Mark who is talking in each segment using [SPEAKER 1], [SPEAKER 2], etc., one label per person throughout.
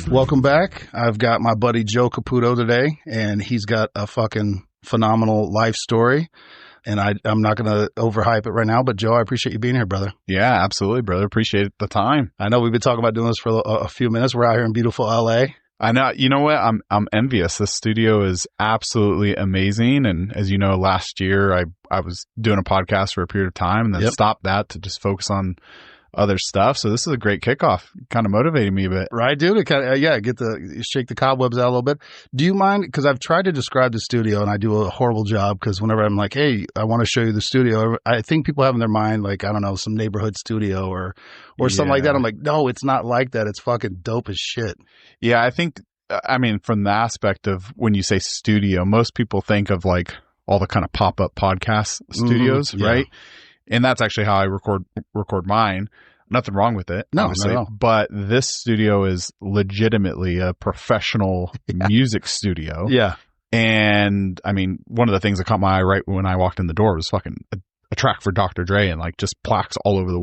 [SPEAKER 1] Welcome back. I've got my buddy Joe Caputo today, and he's got a fucking phenomenal life story. And I'm not going to overhype it right now, but Joe, I appreciate you being here, brother.
[SPEAKER 2] Yeah, absolutely, brother. Appreciate the time.
[SPEAKER 1] I know we've been talking about doing this for a few minutes. We're out here in beautiful LA.
[SPEAKER 2] I know. You know what? I'm envious. This studio is absolutely amazing. And as you know, last year I was doing a podcast for a period of time and then stopped that to just focus on other stuff. So this is a great kickoff. Kind of motivating me a bit.
[SPEAKER 1] Right, dude? It kind of, shake the cobwebs out a little bit. Do you mind? Because I've tried to describe the studio and I do a horrible job because whenever I'm like, hey, I want to show you the studio, I think people have in their mind, like, I don't know, some neighborhood studio or something like that. I'm like, no, it's not like that. It's fucking dope as shit.
[SPEAKER 2] Yeah, I think, from the aspect of when you say studio, most people think of like all the kind of pop-up podcast studios, right? And that's actually how I record mine. Nothing wrong with it, obviously. No. But this studio is legitimately a professional music studio.
[SPEAKER 1] Yeah.
[SPEAKER 2] And one of the things that caught my eye right when I walked in the door was fucking a track for Dr. Dre and like just plaques all over the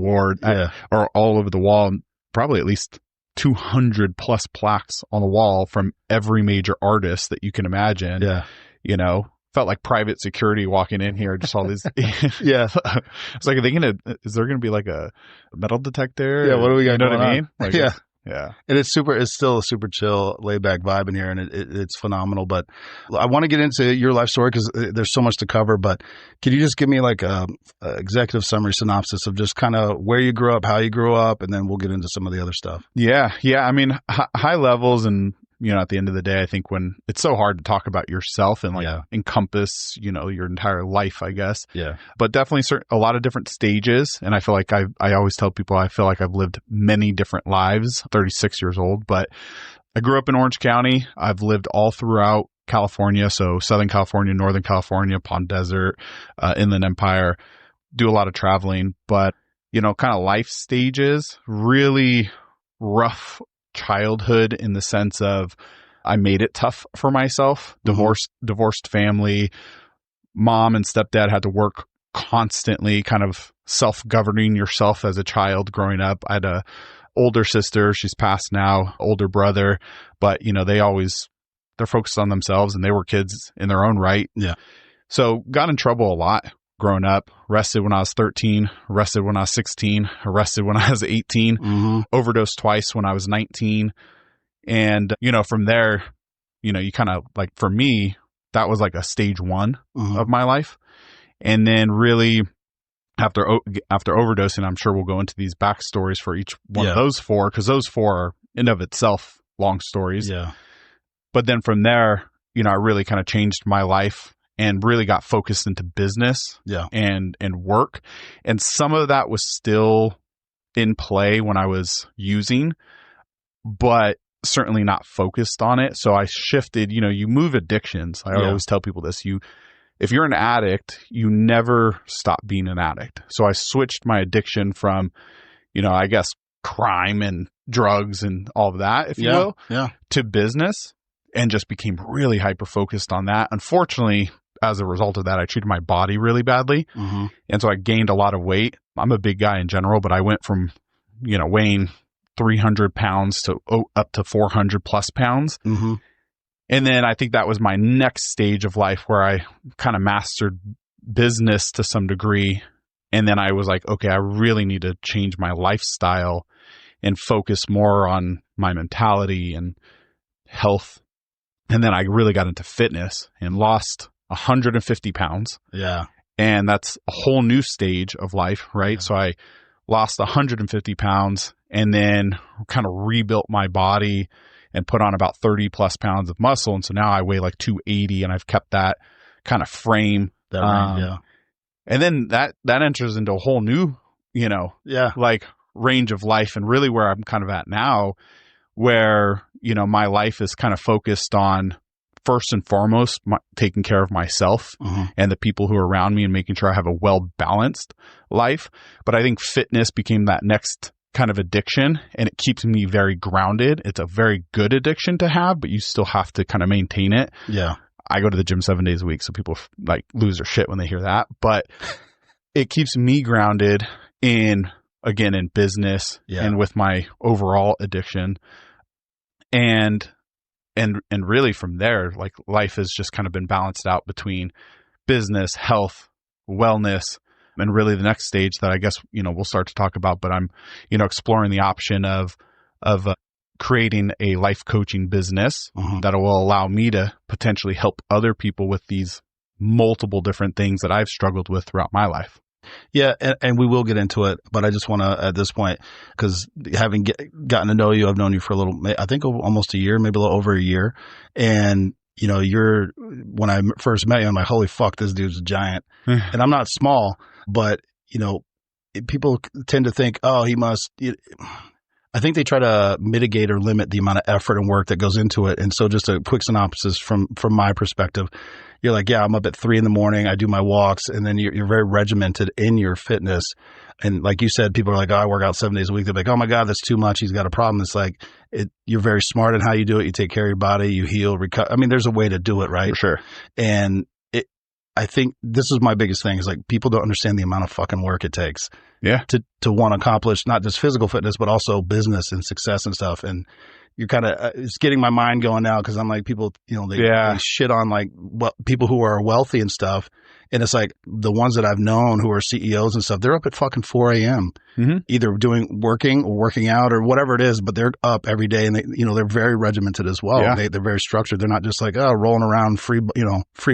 [SPEAKER 2] or all over the wall, and probably at least 200 plus plaques on the wall from every major artist that you can imagine.
[SPEAKER 1] Yeah.
[SPEAKER 2] You know, felt like private security walking in here. Just all these.
[SPEAKER 1] Yeah.
[SPEAKER 2] It's like, is there going to be like a metal detector?
[SPEAKER 1] Yeah. What do we got?
[SPEAKER 2] You know what I mean? Like,
[SPEAKER 1] yeah.
[SPEAKER 2] Yeah.
[SPEAKER 1] And it's still a super chill, laid back vibe in here, and it's phenomenal. But I want to get into your life story because there's so much to cover. But can you just give me like a executive summary synopsis of just kind of where you grew up, how you grew up, and then we'll get into some of the other stuff.
[SPEAKER 2] Yeah. Yeah. High levels, and at the end of the day, I think when it's so hard to talk about yourself and encompass, your entire life, I guess.
[SPEAKER 1] Yeah.
[SPEAKER 2] But definitely a lot of different stages. And I feel like I always tell people, I feel like I've lived many different lives, 36 years old, but I grew up in Orange County. I've lived all throughout California. So Southern California, Northern California, Palm Desert, Inland Empire, do a lot of traveling, but, kind of life stages, really rough childhood in the sense of I made it tough for myself. Divorced family, mom and stepdad had to work constantly, kind of self-governing yourself as a child growing up. I had a older sister, she's passed now, older brother, but they're focused on themselves and they were kids in their own right.
[SPEAKER 1] Yeah.
[SPEAKER 2] So got in trouble a lot growing up, arrested when I was 13, arrested when I was 16, arrested when I was 18, overdosed twice when I was 19. And, from there, you kind of like, for me, that was like a stage one of my life. And then really after overdosing, I'm sure we'll go into these backstories for each one of those four, because those four are in of itself long stories.
[SPEAKER 1] Yeah.
[SPEAKER 2] But then from there, I really kind of changed my life and really got focused into business and work. And some of that was still in play when I was using, but certainly not focused on it. So I shifted, you move addictions. I always tell people this, if you're an addict, you never stop being an addict. So I switched my addiction from, I guess crime and drugs and all of that, if you will, to business, and just became really hyper-focused on that. Unfortunately, as a result of that, I treated my body really badly. And so I gained a lot of weight. I'm a big guy in general, but I went from, weighing 300 pounds to up to 400 plus pounds. And then I think that was my next stage of life where I kind of mastered business to some degree. And then I was like, okay, I really need to change my lifestyle and focus more on my mentality and health. And then I really got into fitness and lost 150 pounds.
[SPEAKER 1] Yeah.
[SPEAKER 2] And that's a whole new stage of life, right? So I lost 150 pounds and then kind of rebuilt my body and put on about 30 plus pounds of muscle. And so now I weigh like 280 and I've kept that kind of frame.
[SPEAKER 1] Range,
[SPEAKER 2] and then that enters into a whole new, like range of life, and really where I'm kind of at now, where, my life is kind of focused on first and foremost, taking care of myself and the people who are around me and making sure I have a well-balanced life. But I think fitness became that next kind of addiction, and it keeps me very grounded. It's a very good addiction to have, but you still have to kind of maintain it.
[SPEAKER 1] Yeah.
[SPEAKER 2] I go to the gym 7 days a week, so people like lose their shit when they hear that. But it keeps me grounded in business and with my overall addiction. And really from there, like life has just kind of been balanced out between business, health, wellness, and really the next stage that I guess, we'll start to talk about, but I'm, exploring the option of creating a life coaching business that will allow me to potentially help other people with these multiple different things that I've struggled with throughout my life.
[SPEAKER 1] Yeah, and we will get into it, but I just want to, at this point, because having gotten to know you, I've known you for I think almost a year, maybe a little over a year, and when I first met you, I'm like, holy fuck, this dude's a giant, and I'm not small, but people tend to think, oh, he must. I think they try to mitigate or limit the amount of effort and work that goes into it, and so just a quick synopsis from my perspective. You're like, yeah, I'm up at 3 a.m. I do my walks, and then you're very regimented in your fitness. And like you said, people are like, oh, I work out 7 days a week. They're like, oh my God, that's too much. He's got a problem. It's like, you're very smart in how you do it. You take care of your body, you heal, recover. I mean, there's a way to do it, right?
[SPEAKER 2] For sure.
[SPEAKER 1] And I think this is my biggest thing is like people don't understand the amount of fucking work it takes.
[SPEAKER 2] Yeah.
[SPEAKER 1] To want to accomplish not just physical fitness, but also business and success and stuff. And you're kind of, it's getting my mind going now because I'm like, people, they shit on like people who are wealthy and stuff. And it's like the ones that I've known who are CEOs and stuff, they're up at fucking 4 a.m. Either working or working out or whatever it is, but they're up every day and they, they're very regimented as well.
[SPEAKER 2] Yeah.
[SPEAKER 1] They're very structured. They're not just like, oh, rolling around free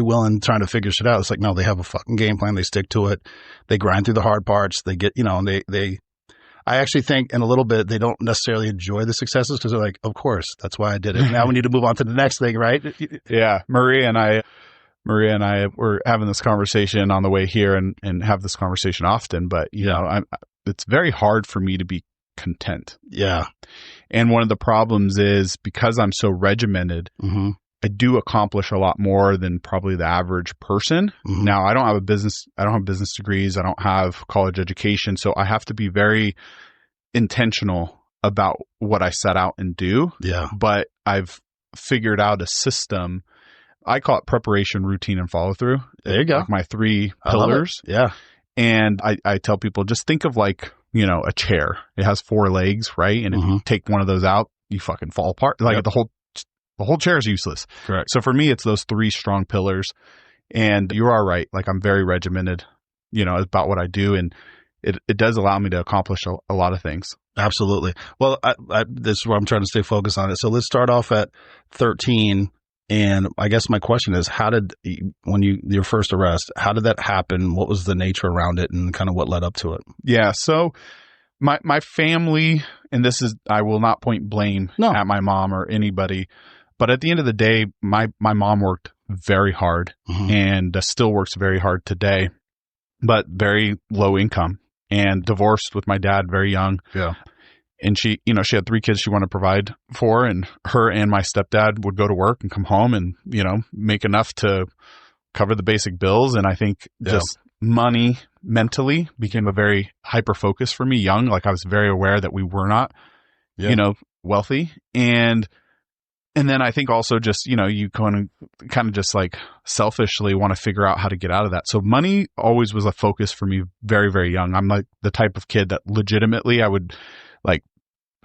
[SPEAKER 1] willing, trying to figure shit out. It's like, no, they have a fucking game plan. They stick to it. They grind through the hard parts. They get, I actually think in a little bit, they don't necessarily enjoy the successes because they're like, of course, that's why I did it. Now we need to move on to the next thing, right?
[SPEAKER 2] Yeah. Maria and I were having this conversation on the way here and have this conversation often, but it's very hard for me to be content.
[SPEAKER 1] Yeah.
[SPEAKER 2] And one of the problems is because I'm so regimented, I do accomplish a lot more than probably the average person. Now I don't have business degrees. I don't have college education. So I have to be very intentional about what I set out and do.
[SPEAKER 1] Yeah.
[SPEAKER 2] But I've figured out a system. I call it preparation, routine, and follow through.
[SPEAKER 1] There you go.
[SPEAKER 2] Like my 3 pillars.
[SPEAKER 1] Yeah.
[SPEAKER 2] And I tell people, just think of like, a chair. It has 4 legs, right? And if you take one of those out, you fucking fall apart. Like the whole chair is useless.
[SPEAKER 1] Correct.
[SPEAKER 2] So for me, it's those 3 strong pillars. And you are right. Like I'm very regimented, about what I do. And it does allow me to accomplish a lot of things.
[SPEAKER 1] Absolutely. Well, this is where I'm trying to stay focused on it. So let's start off at 13. And I guess my question is, your first arrest, how did that happen? What was the nature around it and kind of what led up to it?
[SPEAKER 2] Yeah. So my family, and I will not point blame at my mom or anybody, but at the end of the day, my mom worked very hard and still works very hard today, but very low income and divorced with my dad very young.
[SPEAKER 1] Yeah.
[SPEAKER 2] And she had 3 kids she wanted to provide for, and her and my stepdad would go to work and come home and, make enough to cover the basic bills. And I think just money mentally became a very hyper focus for me young. Like I was very aware that we were not, wealthy. And then I think also just, you kind of just like selfishly want to figure out how to get out of that. So money always was a focus for me very, very young. I'm like the type of kid that legitimately I would like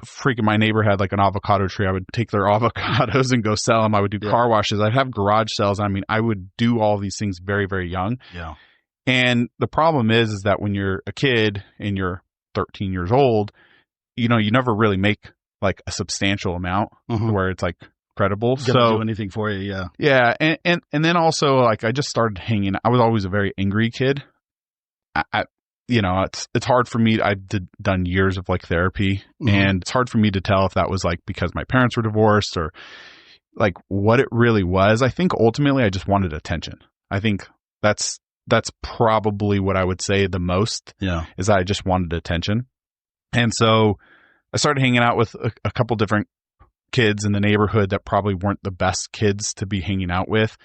[SPEAKER 2] freaking my neighbor had like an avocado tree. I would take their avocados and go sell them. I would do car washes. I'd have garage sales. I mean, I would do all these things very, very young.
[SPEAKER 1] Yeah.
[SPEAKER 2] And the problem is that when you're a kid and you're 13 years old, you never really make like a substantial amount where it's like credible.
[SPEAKER 1] Do anything for you. Yeah.
[SPEAKER 2] Yeah. And then also like I just started hanging. I was always a very angry kid. It's hard for me. I've done years of like therapy and it's hard for me to tell if that was like because my parents were divorced or like what it really was. I think ultimately I just wanted attention. I think that's probably what I would say the most is I just wanted attention. And so I started hanging out with a couple different kids in the neighborhood that probably weren't the best kids to be hanging out with.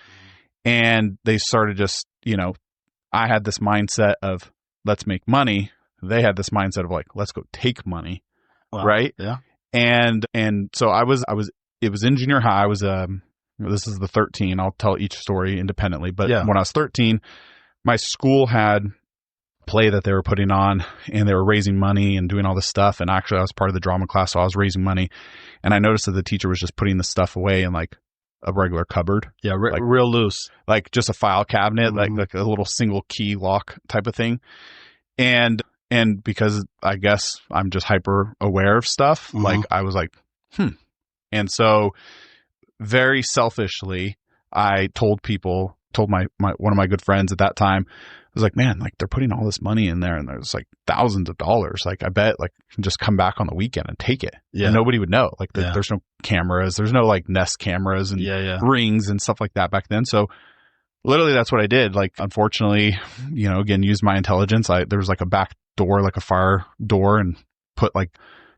[SPEAKER 2] And they started just, I had this mindset of, let's make money. They had this mindset of like, let's go take money.
[SPEAKER 1] Wow.
[SPEAKER 2] Right.
[SPEAKER 1] Yeah.
[SPEAKER 2] And so it was in junior high. I was, this is the 13. I'll tell each story independently, but when I was 13, my school had play that they were putting on, and they were raising money and doing all this stuff. And actually I was part of the drama class, so I was raising money. And I noticed that the teacher was just putting the stuff away in like a regular cupboard.
[SPEAKER 1] Yeah.
[SPEAKER 2] Like,
[SPEAKER 1] real loose.
[SPEAKER 2] Like just a file cabinet,
[SPEAKER 1] Mm-hmm.
[SPEAKER 2] like a little single key lock type of thing. And because I guess I'm just hyper aware of stuff,
[SPEAKER 1] Mm-hmm.
[SPEAKER 2] like I was like, And so very selfishly, I told my one of my good friends at that time, I was like, man, like they're putting all this money in there and there's like thousands of dollars. Like I bet like you can just come back on the weekend and take it. Yeah. And nobody would know. Like there's no cameras. There's no like Nest cameras and rings and stuff like that back then. So literally that's what I did. Like, unfortunately, again, used my intelligence. There was like a back door, like a fire door, and put like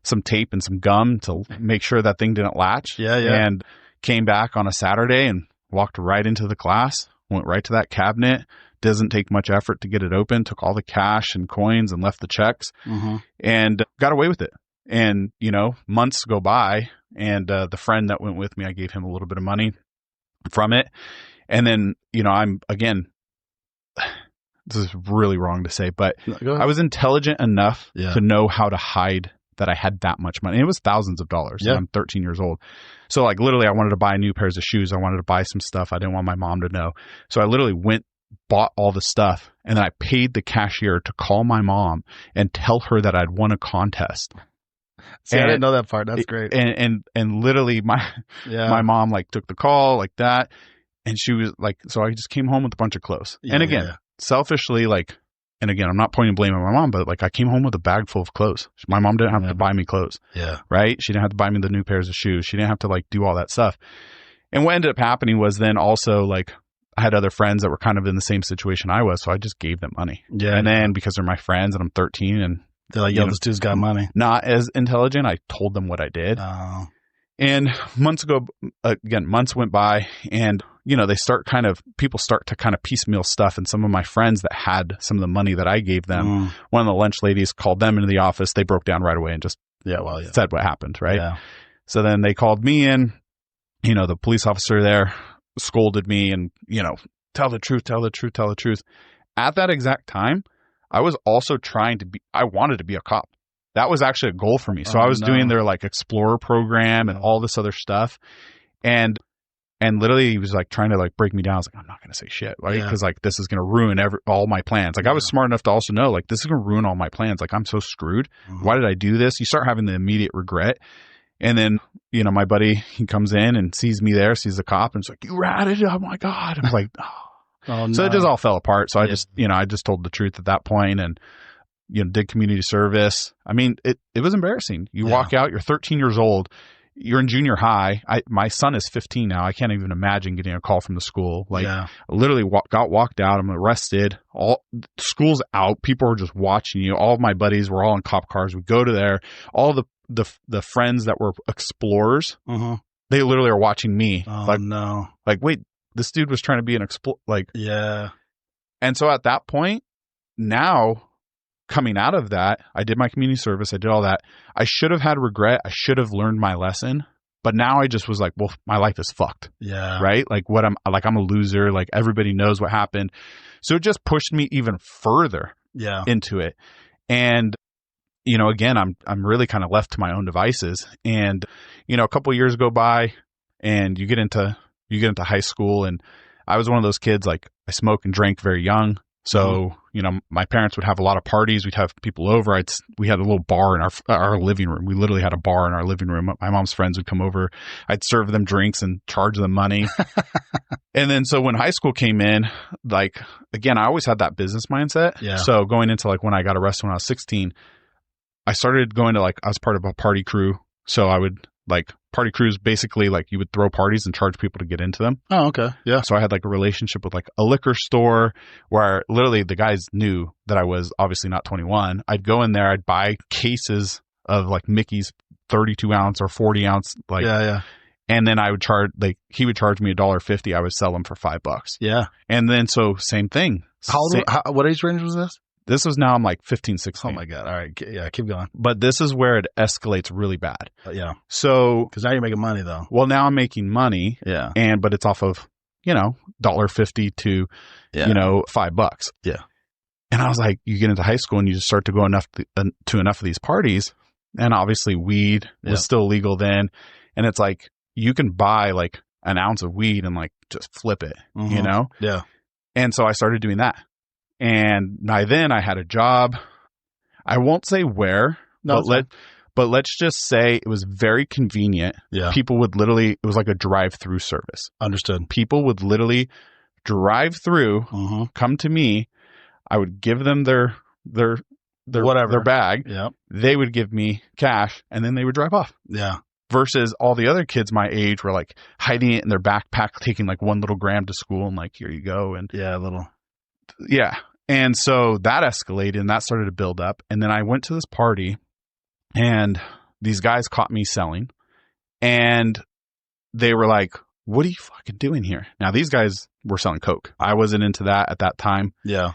[SPEAKER 2] some tape and some gum to make sure that thing didn't latch.
[SPEAKER 1] Yeah.
[SPEAKER 2] And came back on a Saturday and walked right into the class, went right to that cabinet. Doesn't take much effort to get it open. Took all the cash and coins and left the checks, and got away with it. And, months go by, and the friend that went with me, I gave him a little bit of money from it. And then, this is really wrong to say, but I was intelligent enough to know how to hide that I had that much money. And it was thousands of dollars. Yeah. And I'm 13 years old. So like literally I wanted to buy new pairs of shoes. I wanted to buy some stuff. I didn't want my mom to know. So I literally bought all the stuff, and then I paid the cashier to call my mom and tell her that I'd won a contest.
[SPEAKER 1] See, I didn't know that part. That's great.
[SPEAKER 2] And literally my mom like took the call like that. And she was like, so I just came home with a bunch of clothes. And again, selfishly, like, and again, I'm not pointing blame at my mom, but like I came home with a bag full of clothes. My mom didn't have to buy me clothes. Yeah. Right. She didn't have to buy me the new pairs of shoes. She didn't have to like do all that stuff. And what ended up happening was then also like I had other friends that were kind of in the same situation I was. So I just gave them money. Yeah. And then because they're my friends and I'm 13 and
[SPEAKER 1] they're like, yo, this dude's got money.
[SPEAKER 2] Not as intelligent. I told them what I did. Oh. And months went by, and people start to kind of piecemeal stuff. And some of my friends that had some of the money that I gave them, one of the lunch ladies called them into the office. They broke down right away and just said what happened. Right. Yeah. So then they called me in, the police officer there scolded me and, tell the truth, tell the truth, tell the truth. At that exact time, I was also I wanted to be a cop. That was actually a goal for me. So I was doing their like Explorer program and all this other stuff. And literally he was like trying to like break me down. I was like, I'm not going to say shit. Right. Cause like this is going to ruin all my plans. Like I was smart enough to also know like this is going to ruin all my plans. Like I'm so screwed. Why did I do this? You start having the immediate regret. And then, my buddy, he comes in and sees me there, sees the cop, and it's like, you ratted? Oh my God. I was like, oh no. So it just all fell apart. So I just told the truth at that point and, did community service. I mean, it was embarrassing. You walk out, you're 13 years old, you're in junior high. My son is 15 now. I can't even imagine getting a call from the school. Like I literally got walked out. I'm arrested. All school's out. People are just watching you. All of my buddies were all in cop cars. We go to there. All the friends that were explorers, they literally are watching me.
[SPEAKER 1] Oh, like, no.
[SPEAKER 2] Like, wait, this dude was trying to be an explorer. Like,
[SPEAKER 1] yeah.
[SPEAKER 2] And so at that point, now coming out of that, I did my community service. I did all that. I should have had regret. I should have learned my lesson. But now I just was like, well, my life is fucked. Yeah. Right. Like I'm a loser. Like everybody knows what happened. So it just pushed me even further into it. And, again, I'm really kind of left to my own devices. And, a couple of years go by and you get into high school, and I was one of those kids, like I smoked and drank very young. So, my parents would have a lot of parties. We'd have people over. We had a little bar in our living room. We literally had a bar in our living room. My mom's friends would come over. I'd serve them drinks and charge them money. And then, so when high school came in, like, again, I always had that business mindset. Yeah. So going into like when I got arrested when I was 16, I started going to I was part of a party crew. So I would party crews, basically like you would throw parties and charge people to get into them.
[SPEAKER 1] Oh, okay. Yeah.
[SPEAKER 2] So I had like a relationship with like a liquor store where literally the guys knew that I was obviously not 21. I'd go in there, I'd buy cases of like Mickey's 32 ounce or 40 ounce. Like, yeah. And then I would he would charge me $1.50. I would sell them for $5. Yeah. And then, so same thing.
[SPEAKER 1] What age range was this?
[SPEAKER 2] This was now I'm like 15, 16.
[SPEAKER 1] Oh my God. All right. Yeah. Keep going.
[SPEAKER 2] But this is where it escalates really bad.
[SPEAKER 1] Yeah.
[SPEAKER 2] So,
[SPEAKER 1] because now you're making money though.
[SPEAKER 2] Well, now I'm making money.
[SPEAKER 1] Yeah.
[SPEAKER 2] But it's off of, $1.50 to, $5.
[SPEAKER 1] Yeah.
[SPEAKER 2] And I was like, you get into high school and you just start to go to enough of these parties. And obviously weed was still legal then. And it's like, you can buy like an ounce of weed and like just flip it, you know?
[SPEAKER 1] Yeah.
[SPEAKER 2] And so I started doing that. And by then I had a job. I won't say where, but let's just say it was very convenient.
[SPEAKER 1] Yeah.
[SPEAKER 2] People would literally, it was like a drive-through service.
[SPEAKER 1] Understood.
[SPEAKER 2] People would literally drive through, come to me. I would give them their
[SPEAKER 1] whatever,
[SPEAKER 2] their bag.
[SPEAKER 1] Yeah.
[SPEAKER 2] They would give me cash and then they would drive off.
[SPEAKER 1] Yeah.
[SPEAKER 2] Versus all the other kids my age were like hiding it in their backpack, taking like 1 little gram to school and like, here you go. And yeah. And so that escalated and that started to build up. And then I went to this party and these guys caught me selling and they were like, what are you fucking doing here? Now these guys were selling coke. I wasn't into that at that time.
[SPEAKER 1] Yeah.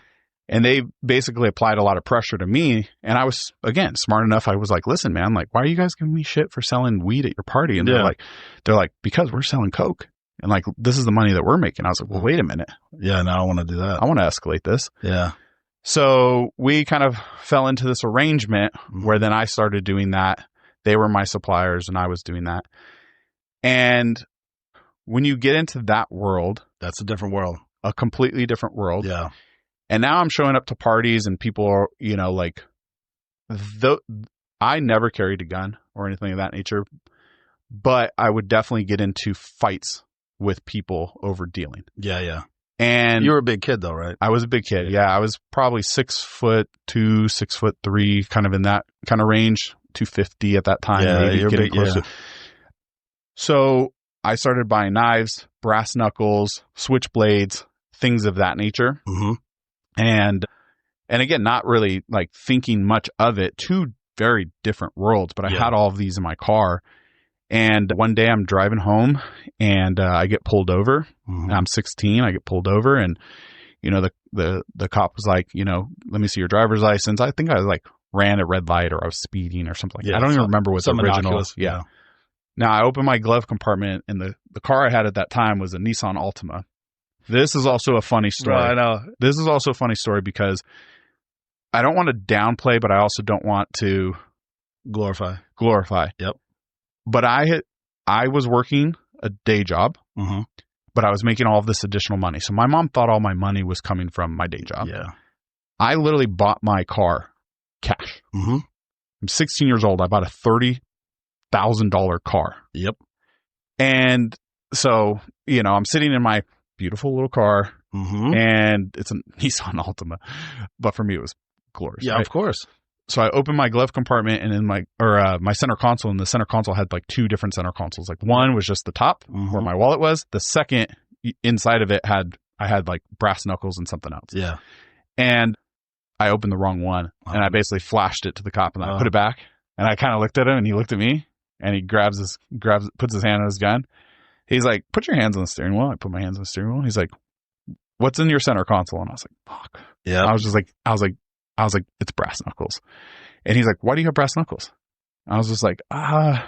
[SPEAKER 2] And they basically applied a lot of pressure to me. And I was, again, smart enough. I was like, listen, man, like, why are you guys giving me shit for selling weed at your party? And they're like, because we're selling coke. And like, this is the money that we're making. I was like, well, wait a minute.
[SPEAKER 1] Yeah, no, I don't want to do that.
[SPEAKER 2] I want to escalate this.
[SPEAKER 1] Yeah.
[SPEAKER 2] So we kind of fell into this arrangement where then I started doing that. They were my suppliers and I was doing that. And when you get into that world,
[SPEAKER 1] that's a different world,
[SPEAKER 2] a completely different world.
[SPEAKER 1] Yeah.
[SPEAKER 2] And now I'm showing up to parties and people are, you know, like, I never carried a gun or anything of that nature, but I would definitely get into fights with people over dealing.
[SPEAKER 1] Yeah, yeah.
[SPEAKER 2] And
[SPEAKER 1] you were a big kid though, right?
[SPEAKER 2] I was a big kid. Yeah, I was probably 6'2", 6'3", kind of in that kind of range, 250 at that time.
[SPEAKER 1] Yeah,
[SPEAKER 2] maybe
[SPEAKER 1] you're
[SPEAKER 2] getting
[SPEAKER 1] big.
[SPEAKER 2] close to. So I started buying knives, brass knuckles, switchblades, things of that nature. And again, not really like thinking much of it. Two very different worlds, but I had all of these in my car. And one day I'm driving home and I get pulled over. I'm 16. I get pulled over and, you know, the cop was like, you know, let me see your driver's license. I think I like ran a red light or I was speeding or something like that. I don't even remember what the original was. Yeah. Now I opened my glove compartment and the car I had at that time was a Nissan Altima. This is also a funny story.
[SPEAKER 1] I know. This
[SPEAKER 2] is also a funny story because I don't want to downplay, but I also don't want to
[SPEAKER 1] glorify.
[SPEAKER 2] Yep. But I was working a day job, but I was making all of this additional money. So my mom thought all my money was coming from my day job.
[SPEAKER 1] Yeah.
[SPEAKER 2] I literally bought my car cash. I'm 16 years old. I bought a $30,000 car.
[SPEAKER 1] Yep.
[SPEAKER 2] And so, you know, I'm sitting in my beautiful little car and it's a Nissan Altima, but for me it was glorious.
[SPEAKER 1] Yeah,
[SPEAKER 2] right?
[SPEAKER 1] Of course.
[SPEAKER 2] So I opened my glove compartment and in my center console, and the center console had like 2 different center consoles. Like one was just the top where my wallet was. The second inside of it I had like brass knuckles and something else.
[SPEAKER 1] Yeah.
[SPEAKER 2] And I opened the wrong one and I basically flashed it to the cop and I put it back and I kind of looked at him and he looked at me and he puts his hand on his gun. He's like, put your hands on the steering wheel. I put my hands on the steering wheel. He's like, what's in your center console? And I was like, fuck.
[SPEAKER 1] Yeah.
[SPEAKER 2] I was like, it's brass knuckles. And he's like, why do you have brass knuckles? I was just like,
[SPEAKER 1] yeah.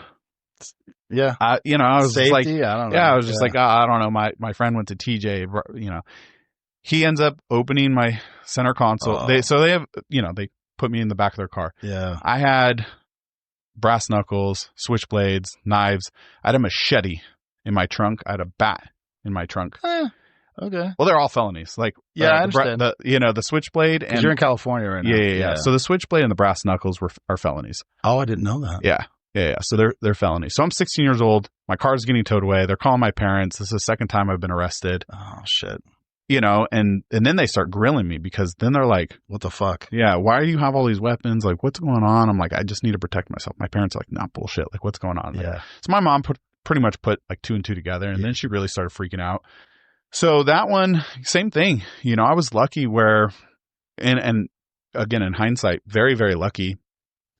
[SPEAKER 2] You know, I was
[SPEAKER 1] Safety?
[SPEAKER 2] like,
[SPEAKER 1] I don't know.
[SPEAKER 2] Yeah, I was just like, I don't know. My friend went to TJ, you know, he ends up opening my center console. They have, you know, they put me in the back of their car.
[SPEAKER 1] Yeah.
[SPEAKER 2] I had brass knuckles, switchblades, knives. I had a machete in my trunk. I had a bat in my trunk.
[SPEAKER 1] Okay.
[SPEAKER 2] Well, they're all felonies. Like,
[SPEAKER 1] I understand.
[SPEAKER 2] The switchblade and
[SPEAKER 1] you're in California right now.
[SPEAKER 2] Yeah. So the switchblade and the brass knuckles are felonies.
[SPEAKER 1] Oh, I didn't know that.
[SPEAKER 2] Yeah. So they're felonies. So I'm 16 years old. My car's getting towed away. They're calling my parents. This is the second time I've been arrested.
[SPEAKER 1] Oh shit.
[SPEAKER 2] You know, and then they start grilling me because then they're like,
[SPEAKER 1] what the fuck?
[SPEAKER 2] Yeah, why do you have all these weapons? Like, what's going on? I'm like, I just need to protect myself. My parents are like, nah, bullshit. Like, what's going on?
[SPEAKER 1] Yeah.
[SPEAKER 2] So my mom pretty much put like 2 and 2 together, and then she really started freaking out. So that one, same thing. You know, I was lucky where, and again, in hindsight, very, very lucky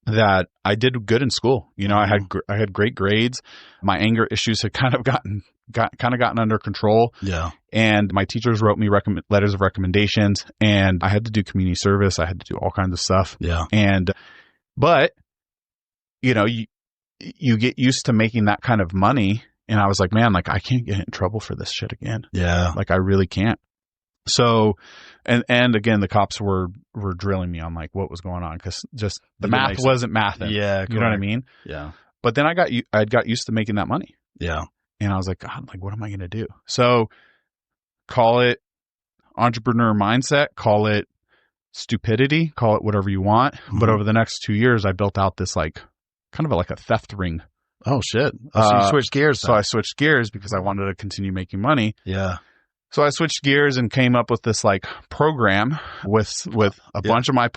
[SPEAKER 2] that I did good in school. You know, I had great grades. My anger issues had kind of gotten under control.
[SPEAKER 1] Yeah.
[SPEAKER 2] And my teachers wrote me letters of recommendations, and I had to do community service. I had to do all kinds of stuff.
[SPEAKER 1] Yeah.
[SPEAKER 2] But you know, you get used to making that kind of money. And I was like, man, like I can't get in trouble for this shit again.
[SPEAKER 1] Yeah.
[SPEAKER 2] Like I really can't. So, and again, the cops were drilling me on like what was going on, because just the math wasn't mathing.
[SPEAKER 1] Yeah.
[SPEAKER 2] You know what I mean?
[SPEAKER 1] Yeah.
[SPEAKER 2] But then I got used to making that money.
[SPEAKER 1] Yeah.
[SPEAKER 2] And I was like, God, like, what am I going to do? So call it entrepreneur mindset, call it stupidity, call it whatever you want. Mm-hmm. But over the next 2 years, I built out this like kind of like a theft ring.
[SPEAKER 1] Oh shit. So you switched gears.
[SPEAKER 2] So I switched gears because I wanted to continue making money.
[SPEAKER 1] Yeah.
[SPEAKER 2] So I switched gears and came up with this like program with a bunch of my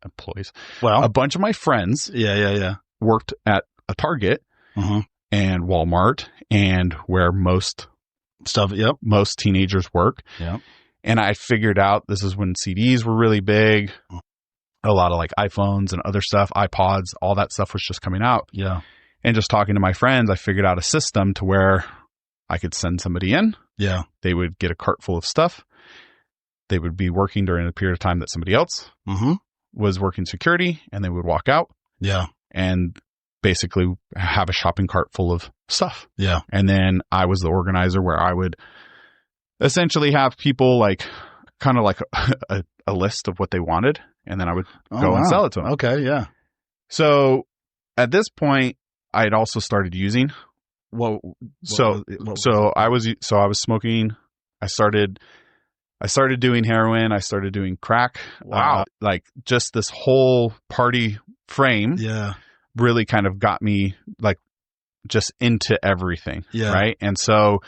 [SPEAKER 2] employees.
[SPEAKER 1] Well,
[SPEAKER 2] a bunch of my friends.
[SPEAKER 1] Yeah.
[SPEAKER 2] Worked at a Target and Walmart and where most teenagers work.
[SPEAKER 1] Yep.
[SPEAKER 2] And I figured out this is when CDs were really big. A lot of like iPhones and other stuff, iPods, all that stuff was just coming out.
[SPEAKER 1] Yeah.
[SPEAKER 2] And just talking to my friends, I figured out a system to where I could send somebody in.
[SPEAKER 1] Yeah.
[SPEAKER 2] They would get a cart full of stuff. They would be working during a period of time that somebody else was working security, and they would walk out.
[SPEAKER 1] Yeah.
[SPEAKER 2] And basically have a shopping cart full of stuff.
[SPEAKER 1] Yeah.
[SPEAKER 2] And then I was the organizer where I would essentially have people like kind of like a list of what they wanted. And then I would go and sell it to them.
[SPEAKER 1] Okay. Yeah.
[SPEAKER 2] So at this point, I had also started using. So I was smoking. I started doing heroin. I started doing crack.
[SPEAKER 1] Wow.
[SPEAKER 2] Like just this whole party frame.
[SPEAKER 1] Yeah.
[SPEAKER 2] Really kind of got me like just into everything.
[SPEAKER 1] Yeah.
[SPEAKER 2] Right. And so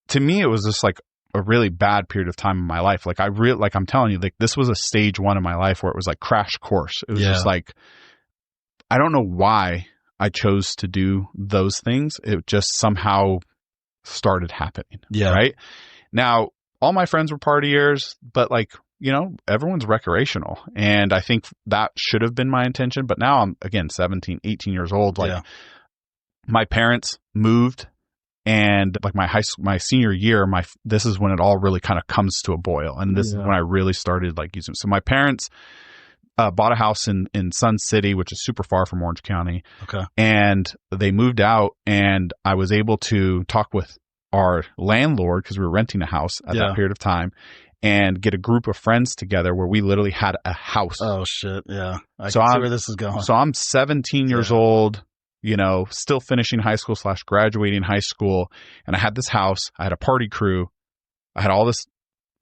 [SPEAKER 2] to me, it was just like a really bad period of time in my life. Like I'm telling you, like this was a stage 1 in my life where it was like crash course. It was just like, I don't know why I chose to do those things. It just somehow started happening.
[SPEAKER 1] Yeah.
[SPEAKER 2] Right. Now, all my friends were partiers, but like, you know, everyone's recreational. And I think that should have been my intention. But now I'm, again, 17, 18 years old. Like my parents moved, and like my senior year, this is when it all really kind of comes to a boil. And this is when I really started like using. So my parents bought a house in Sun City, which is super far from Orange County.
[SPEAKER 1] Okay.
[SPEAKER 2] And they moved out, and I was able to talk with our landlord, because we were renting a house at that period of time, and get a group of friends together where we literally had a house.
[SPEAKER 1] Oh shit. Yeah. I can see where this is going.
[SPEAKER 2] So I'm 17 years old, you know, still finishing high school / graduating high school. And I had this house, I had a party crew, I had all this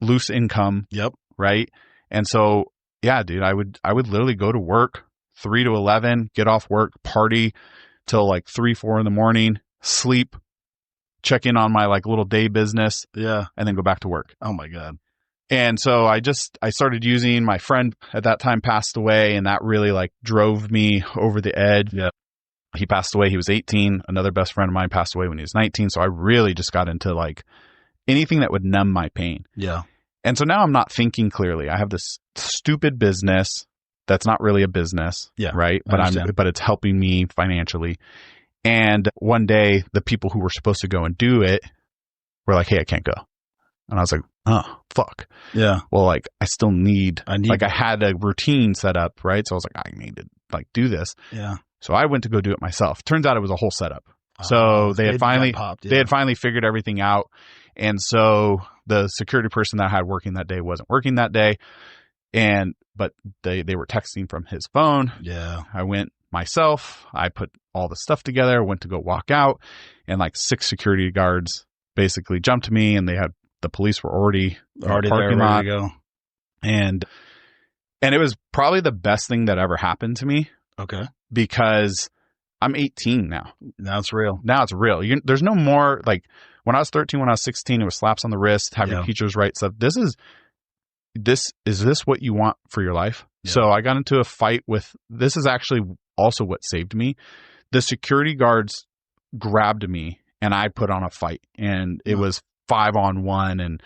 [SPEAKER 2] loose income.
[SPEAKER 1] Yep.
[SPEAKER 2] Right. And so, yeah, dude, I would literally go to work 3 to 11, get off work, party till like 3, 4 in the morning, sleep, check in on my like little day business.
[SPEAKER 1] Yeah.
[SPEAKER 2] And then go back to work.
[SPEAKER 1] Oh my God.
[SPEAKER 2] And so I started using. My friend at that time passed away, and that really like drove me over the edge.
[SPEAKER 1] Yeah.
[SPEAKER 2] He passed away. He was 18. Another best friend of mine passed away when he was 19. So I really just got into like anything that would numb my pain.
[SPEAKER 1] Yeah.
[SPEAKER 2] And so now I'm not thinking clearly. I have this stupid business that's not really a business.
[SPEAKER 1] Yeah.
[SPEAKER 2] Right. But it's helping me financially. And one day the people who were supposed to go and do it were like, hey, I can't go. And I was like, oh, fuck.
[SPEAKER 1] Yeah.
[SPEAKER 2] Well, like, I had a routine set up, right? So I was like, I need to like do this.
[SPEAKER 1] Yeah.
[SPEAKER 2] So I went to go do it myself. Turns out it was a whole setup. So they had finally figured everything out. And so the security person that I had working that day wasn't working that day. But they were texting from his phone.
[SPEAKER 1] Yeah.
[SPEAKER 2] I went myself. I put all the stuff together, went to go walk out, and like 6 security guards basically jumped me, and the police were already
[SPEAKER 1] there, ready to go.
[SPEAKER 2] And it was probably the best thing that ever happened to me.
[SPEAKER 1] Okay.
[SPEAKER 2] Because I'm 18 now.
[SPEAKER 1] Now it's real.
[SPEAKER 2] There's no more like when I was 13, when I was 16, it was slaps on the wrist, having teachers write stuff. Is this what you want for your life? Yeah. So I got into a fight this is actually also what saved me. The security guards grabbed me, and I put on a fight, and it was 5-on-1, and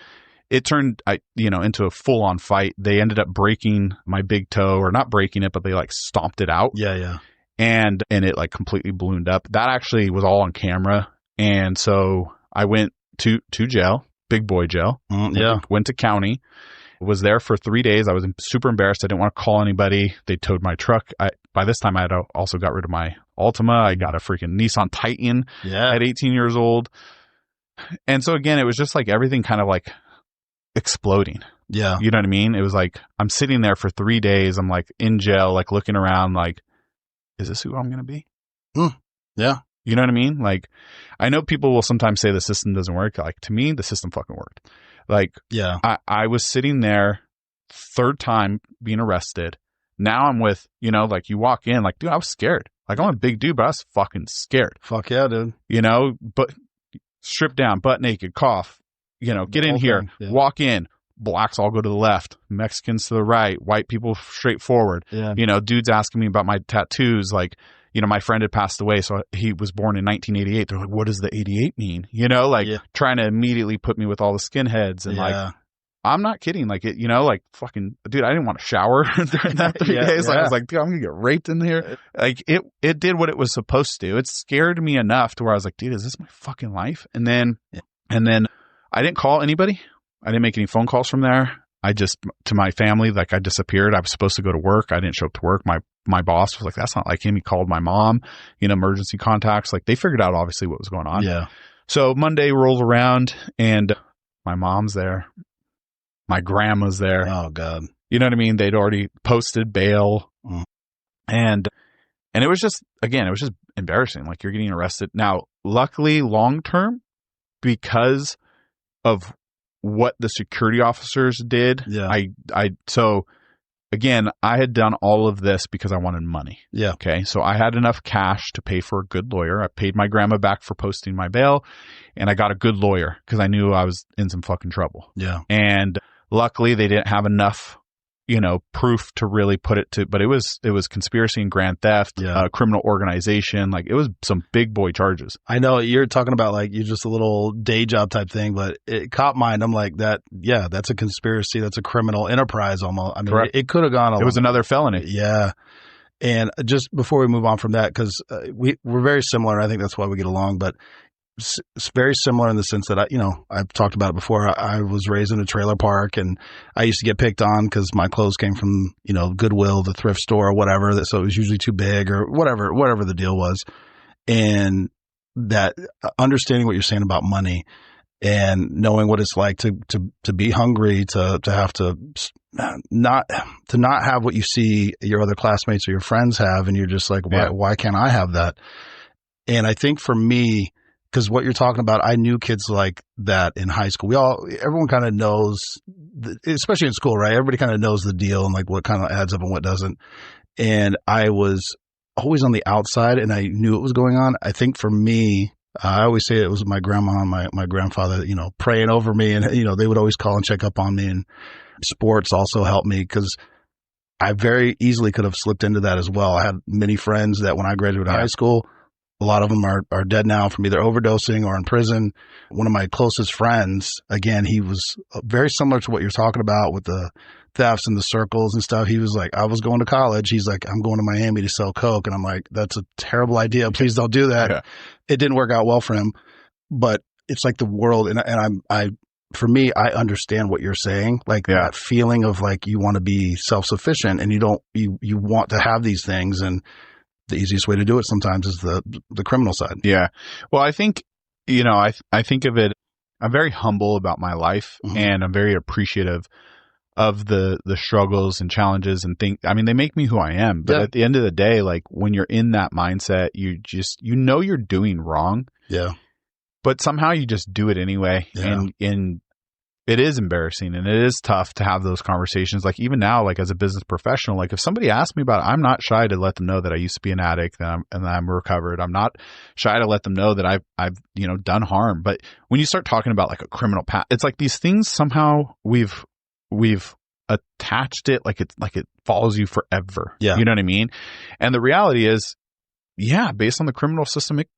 [SPEAKER 2] it turned into a full-on fight. They ended up breaking my big toe, or not breaking it, but they like stomped it out.
[SPEAKER 1] Yeah.
[SPEAKER 2] And it like completely ballooned up. That actually was all on camera. And so I went to jail, big boy jail. Went to county, was there for 3 days. I was super embarrassed. I didn't want to call anybody. They towed my truck. By this time I had also got rid of my Altima. I got a freaking Nissan Titan at 18 years old. And so again, it was just like everything kind of like exploding.
[SPEAKER 1] Yeah.
[SPEAKER 2] You know what I mean? It was like, I'm sitting there for 3 days. I'm like in jail, like looking around, like, is this who I'm going to be?
[SPEAKER 1] Yeah.
[SPEAKER 2] You know what I mean? Like, I know people will sometimes say the system doesn't work. Like, to me, the system fucking worked. Like,
[SPEAKER 1] yeah.
[SPEAKER 2] I was sitting there, third time being arrested. Now I'm with, like you walk in, like, dude, I was scared. Like, I'm a big dude, but I was fucking scared.
[SPEAKER 1] Fuck yeah, dude.
[SPEAKER 2] But stripped down, butt naked, cough, get in here, walk in. Blacks all go to the left, Mexicans to the right, white people straight forward.
[SPEAKER 1] Yeah.
[SPEAKER 2] Dudes asking me about my tattoos. Like, my friend had passed away, so he was born in 1988. They're like, what does the 88 mean? Trying to immediately put me with all the skinheads. And like, I'm not kidding. Like, like fucking, dude, I didn't want to shower during that 3 days. Like, I was like, dude, I'm going to get raped in here. Like, it did what it was supposed to. It scared me enough to where I was like, dude, is this my fucking life? And then I didn't call anybody. I didn't make any phone calls from there. I just, to my family, like I disappeared. I was supposed to go to work. I didn't show up to work. My boss was like, that's not like him. He called my mom, emergency contacts. Like they figured out obviously what was going on.
[SPEAKER 1] Yeah.
[SPEAKER 2] So Monday rolls around and my mom's there. My grandma's there.
[SPEAKER 1] Oh God.
[SPEAKER 2] You know what I mean? They'd already posted bail. And it was just, again, it was just embarrassing. Like you're getting arrested. Now, luckily long term, because of what the security officers did.
[SPEAKER 1] Yeah.
[SPEAKER 2] So again, I had done all of this because I wanted money.
[SPEAKER 1] Yeah.
[SPEAKER 2] Okay. So I had enough cash to pay for a good lawyer. I paid my grandma back for posting my bail and I got a good lawyer because I knew I was in some fucking trouble.
[SPEAKER 1] Yeah.
[SPEAKER 2] And luckily they didn't have enough, proof to really put it to, but it was conspiracy and grand theft, criminal organization. Like it was some big boy charges.
[SPEAKER 1] I know you're talking about like you just a little day job type thing, but it caught mine. I'm like that. Yeah, that's a conspiracy. That's a criminal enterprise almost. I mean, it could have gone.
[SPEAKER 2] It was another felony.
[SPEAKER 1] Yeah. And just before we move on from that, because we're very similar. I think that's why we get along, but it's very similar in the sense that I've talked about it before. I was raised in a trailer park and I used to get picked on because my clothes came from, Goodwill, the thrift store or whatever. So it was usually too big or whatever the deal was. And that understanding what you're saying about money and knowing what it's like to be hungry, to have to not have what you see your other classmates or your friends have. And you're just like, why can't I have that? And I think for me, because what you're talking about, I knew kids like that in high school. Everyone kind of knows, especially in school, right? Everybody kind of knows the deal and like what kind of adds up and what doesn't. And I was always on the outside and I knew what was going on. I think for me, I always say it was my grandma and my grandfather, praying over me and, they would always call and check up on me, and sports also helped me because I very easily could have slipped into that as well. I had many friends that when I graduated high school, a lot of them are dead now from either overdosing or in prison. One of my closest friends, again, he was very similar to what you're talking about with the thefts and the circles and stuff. He was like, I was going to college. He's like, I'm going to Miami to sell coke. And I'm like, that's a terrible idea. Please don't do that. Yeah. It didn't work out well for him, but it's like the world. And for me, I understand what you're saying. Like that feeling of like, you want to be self-sufficient and you want to have these things, and the easiest way to do it sometimes is the criminal side.
[SPEAKER 2] Yeah. Well, I think, I think of it, I'm very humble about my life and I'm very appreciative of the struggles and challenges and things. I mean, they make me who I am, but at the end of the day, like when you're in that mindset, you just, you're doing wrong.
[SPEAKER 1] Yeah.
[SPEAKER 2] But somehow you just do it anyway. Yeah. And it is embarrassing and it is tough to have those conversations. Like even now, like as a business professional, like if somebody asks me about it, I'm not shy to let them know that I used to be an addict and that I'm recovered. I'm not shy to let them know that I've done harm. But when you start talking about like a criminal path, it's like these things somehow we've attached it like it follows you forever.
[SPEAKER 1] Yeah.
[SPEAKER 2] You know what I mean? And the reality is, based on the criminal system, it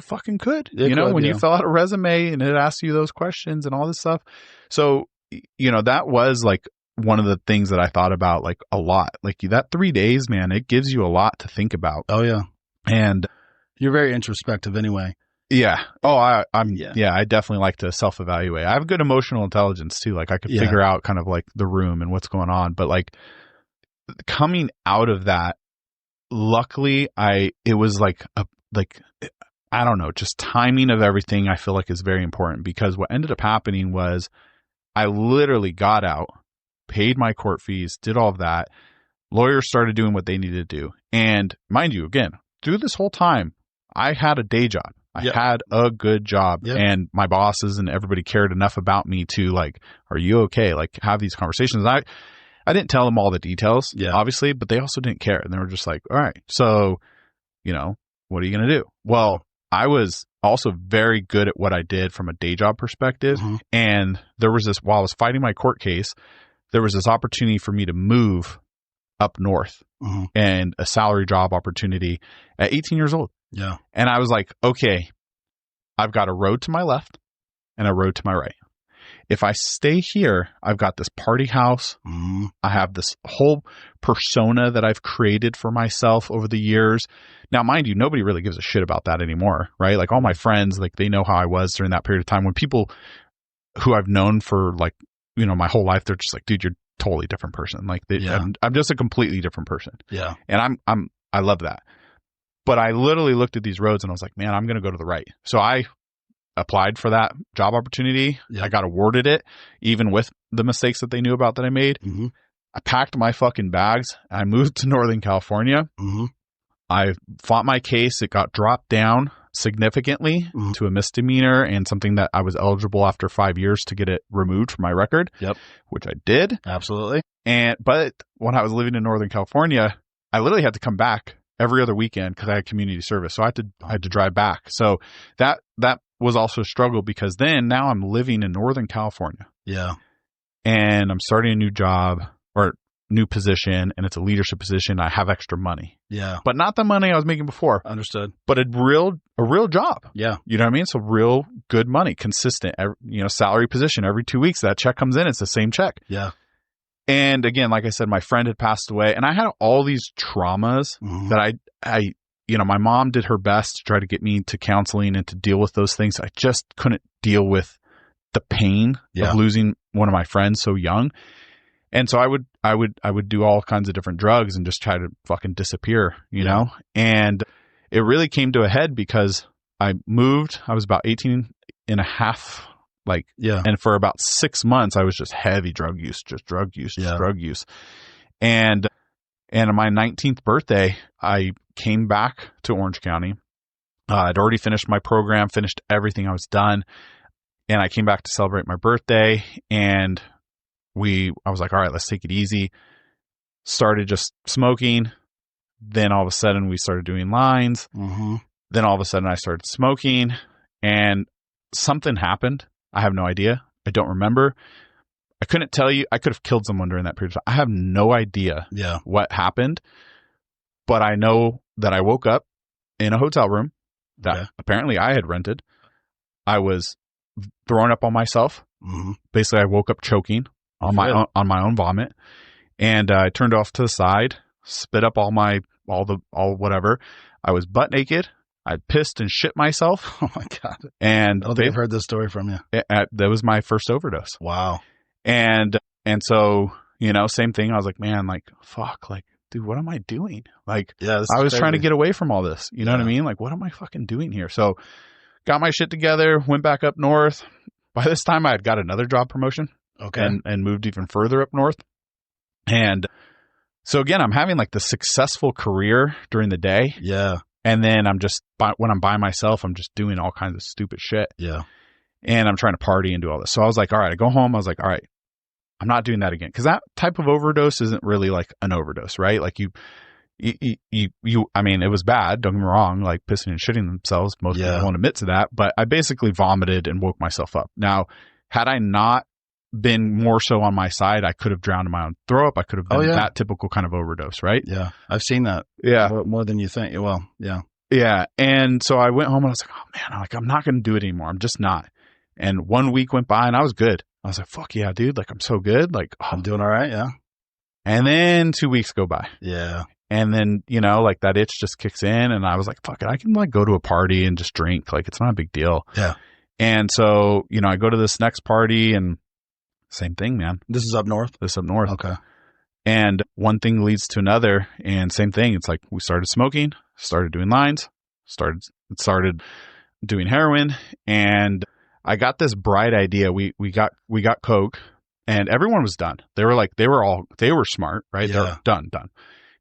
[SPEAKER 2] fucking could. When you fill out a resume and it asks you those questions and all this stuff. So, that was like one of the things that I thought about like a lot. Like that 3 days, man, it gives you a lot to think about.
[SPEAKER 1] Oh yeah.
[SPEAKER 2] And
[SPEAKER 1] you're very introspective anyway.
[SPEAKER 2] Yeah. Oh, I definitely like to self-evaluate. I have good emotional intelligence too. Like I could figure out kind of like the room and what's going on, but like coming out of that, luckily it was like I don't know, just timing of everything I feel like is very important, because what ended up happening was I literally got out, paid my court fees, did all of that. Lawyers started doing what they needed to do. And mind you, again, through this whole time, I had a day job. I had a good job, and my bosses and everybody cared enough about me to like, are you okay? Like, have these conversations. I didn't tell them all the details, obviously, but they also didn't care. And they were just like, all right, so, you know, what are you going to do? Well, I was also very good at what I did from a day job perspective. And there was this, while I was fighting my court case, there was this opportunity for me to move up north and a salary job opportunity at 18 years old.
[SPEAKER 1] Yeah.
[SPEAKER 2] And I was like, okay, I've got a road to my left and a road to my right. If I stay here, I've got this party house. I have this whole persona that I've created for myself over the years. Now, mind you, nobody really gives a shit about that anymore, right? Like all my friends, like they know how I was during that period of time. When people who I've known for like, you know, my whole life, they're just like, dude, you're a totally different person. Like I'm just a completely different person.
[SPEAKER 1] Yeah.
[SPEAKER 2] And I love that. But I literally looked at these roads and I was like, man, I'm going to go to the right. So I applied for that job opportunity. I got awarded it, even with the mistakes that they knew about that I made. I packed my fucking bags. I moved to Northern California. I fought my case. It got dropped down significantly to a misdemeanor and something that I was eligible after 5 years to get it removed from my record. Which I did.
[SPEAKER 1] Absolutely.
[SPEAKER 2] But when I was living in Northern California, I literally had to come back every other weekend because I had community service. So I had to drive back. So that was also a struggle because then now I'm living in Northern California.
[SPEAKER 1] Yeah.
[SPEAKER 2] And I'm starting a new job or new position, and it's a leadership position. I have extra money.
[SPEAKER 1] Yeah.
[SPEAKER 2] But not the money I was making before.
[SPEAKER 1] Understood.
[SPEAKER 2] But a real job.
[SPEAKER 1] Yeah.
[SPEAKER 2] You know what I mean? So real good money, consistent, salary position. Every 2 weeks that check comes in, it's the same check.
[SPEAKER 1] Yeah.
[SPEAKER 2] And again, like I said, my friend had passed away, and I had all these traumas that I my mom did her best to try to get me to counseling and to deal with those things. I just couldn't deal with the pain of losing one of my friends so young. And so I would do all kinds of different drugs and just try to fucking disappear, you know? And it really came to a head because I moved, I was about 18 and a half. And for about 6 months, I was just heavy drug use. And on my 19th birthday, I came back to Orange County. I'd already finished my program, finished everything. I was done. And I came back to celebrate my birthday. And I was like, all right, let's take it easy. Started just smoking. Then all of a sudden, we started doing lines. Then all of a sudden, I started smoking. And something happened. I have no idea. I don't remember. I couldn't tell you. I could have killed someone during that period of time. I have no idea what happened. But I know that I woke up in a hotel room that apparently I had rented. I was throwing up on myself. Basically, I woke up choking on my own vomit. And I turned off to the side, spit up all whatever. I was butt naked. I pissed and shit myself.
[SPEAKER 1] Oh my God.
[SPEAKER 2] And
[SPEAKER 1] I don't think I've heard this story from you.
[SPEAKER 2] That was my first overdose.
[SPEAKER 1] Wow.
[SPEAKER 2] And so, same thing. I was like, man, like, fuck, like, dude, what am I doing? Like, I was trying to get away from all this. You know what I mean? Like, what am I fucking doing here? So got my shit together, went back up north. By this time I had got another job promotion.
[SPEAKER 1] Okay.
[SPEAKER 2] And moved even further up north. And so again, I'm having like the successful career during the day.
[SPEAKER 1] Yeah.
[SPEAKER 2] And then when I'm by myself, I'm just doing all kinds of stupid shit.
[SPEAKER 1] Yeah.
[SPEAKER 2] And I'm trying to party and do all this. So I was like, all right, I go home. I was like, all right, I'm not doing that again. Cause that type of overdose isn't really like an overdose, right? Like I mean, it was bad. Don't get me wrong. Like pissing and shitting themselves. Most people won't admit to that, but I basically vomited and woke myself up. Now, had I not been more so on my side, I could have drowned in my own throw up. I could have been that typical kind of overdose, right?
[SPEAKER 1] Yeah. I've seen that.
[SPEAKER 2] Yeah.
[SPEAKER 1] More than you think. Well, yeah.
[SPEAKER 2] Yeah. And so I went home and I was like, oh man, I'm not going to do it anymore. I'm just not. And 1 week went by and I was good. I was like, fuck yeah, dude. Like, I'm so good. Like,
[SPEAKER 1] I'm doing all right. Yeah.
[SPEAKER 2] And then 2 weeks go by.
[SPEAKER 1] Yeah.
[SPEAKER 2] And then, like that itch just kicks in and I was like, fuck it. I can like go to a party and just drink. Like, it's not a big deal.
[SPEAKER 1] Yeah.
[SPEAKER 2] And so, I go to this next party and same thing, man.
[SPEAKER 1] This is up north?
[SPEAKER 2] This is up north.
[SPEAKER 1] Okay.
[SPEAKER 2] And one thing leads to another and same thing. It's like we started smoking, started doing lines, started doing heroin. And I got this bright idea. We got Coke, and everyone was done. They were smart, right?
[SPEAKER 1] Yeah.
[SPEAKER 2] They're done.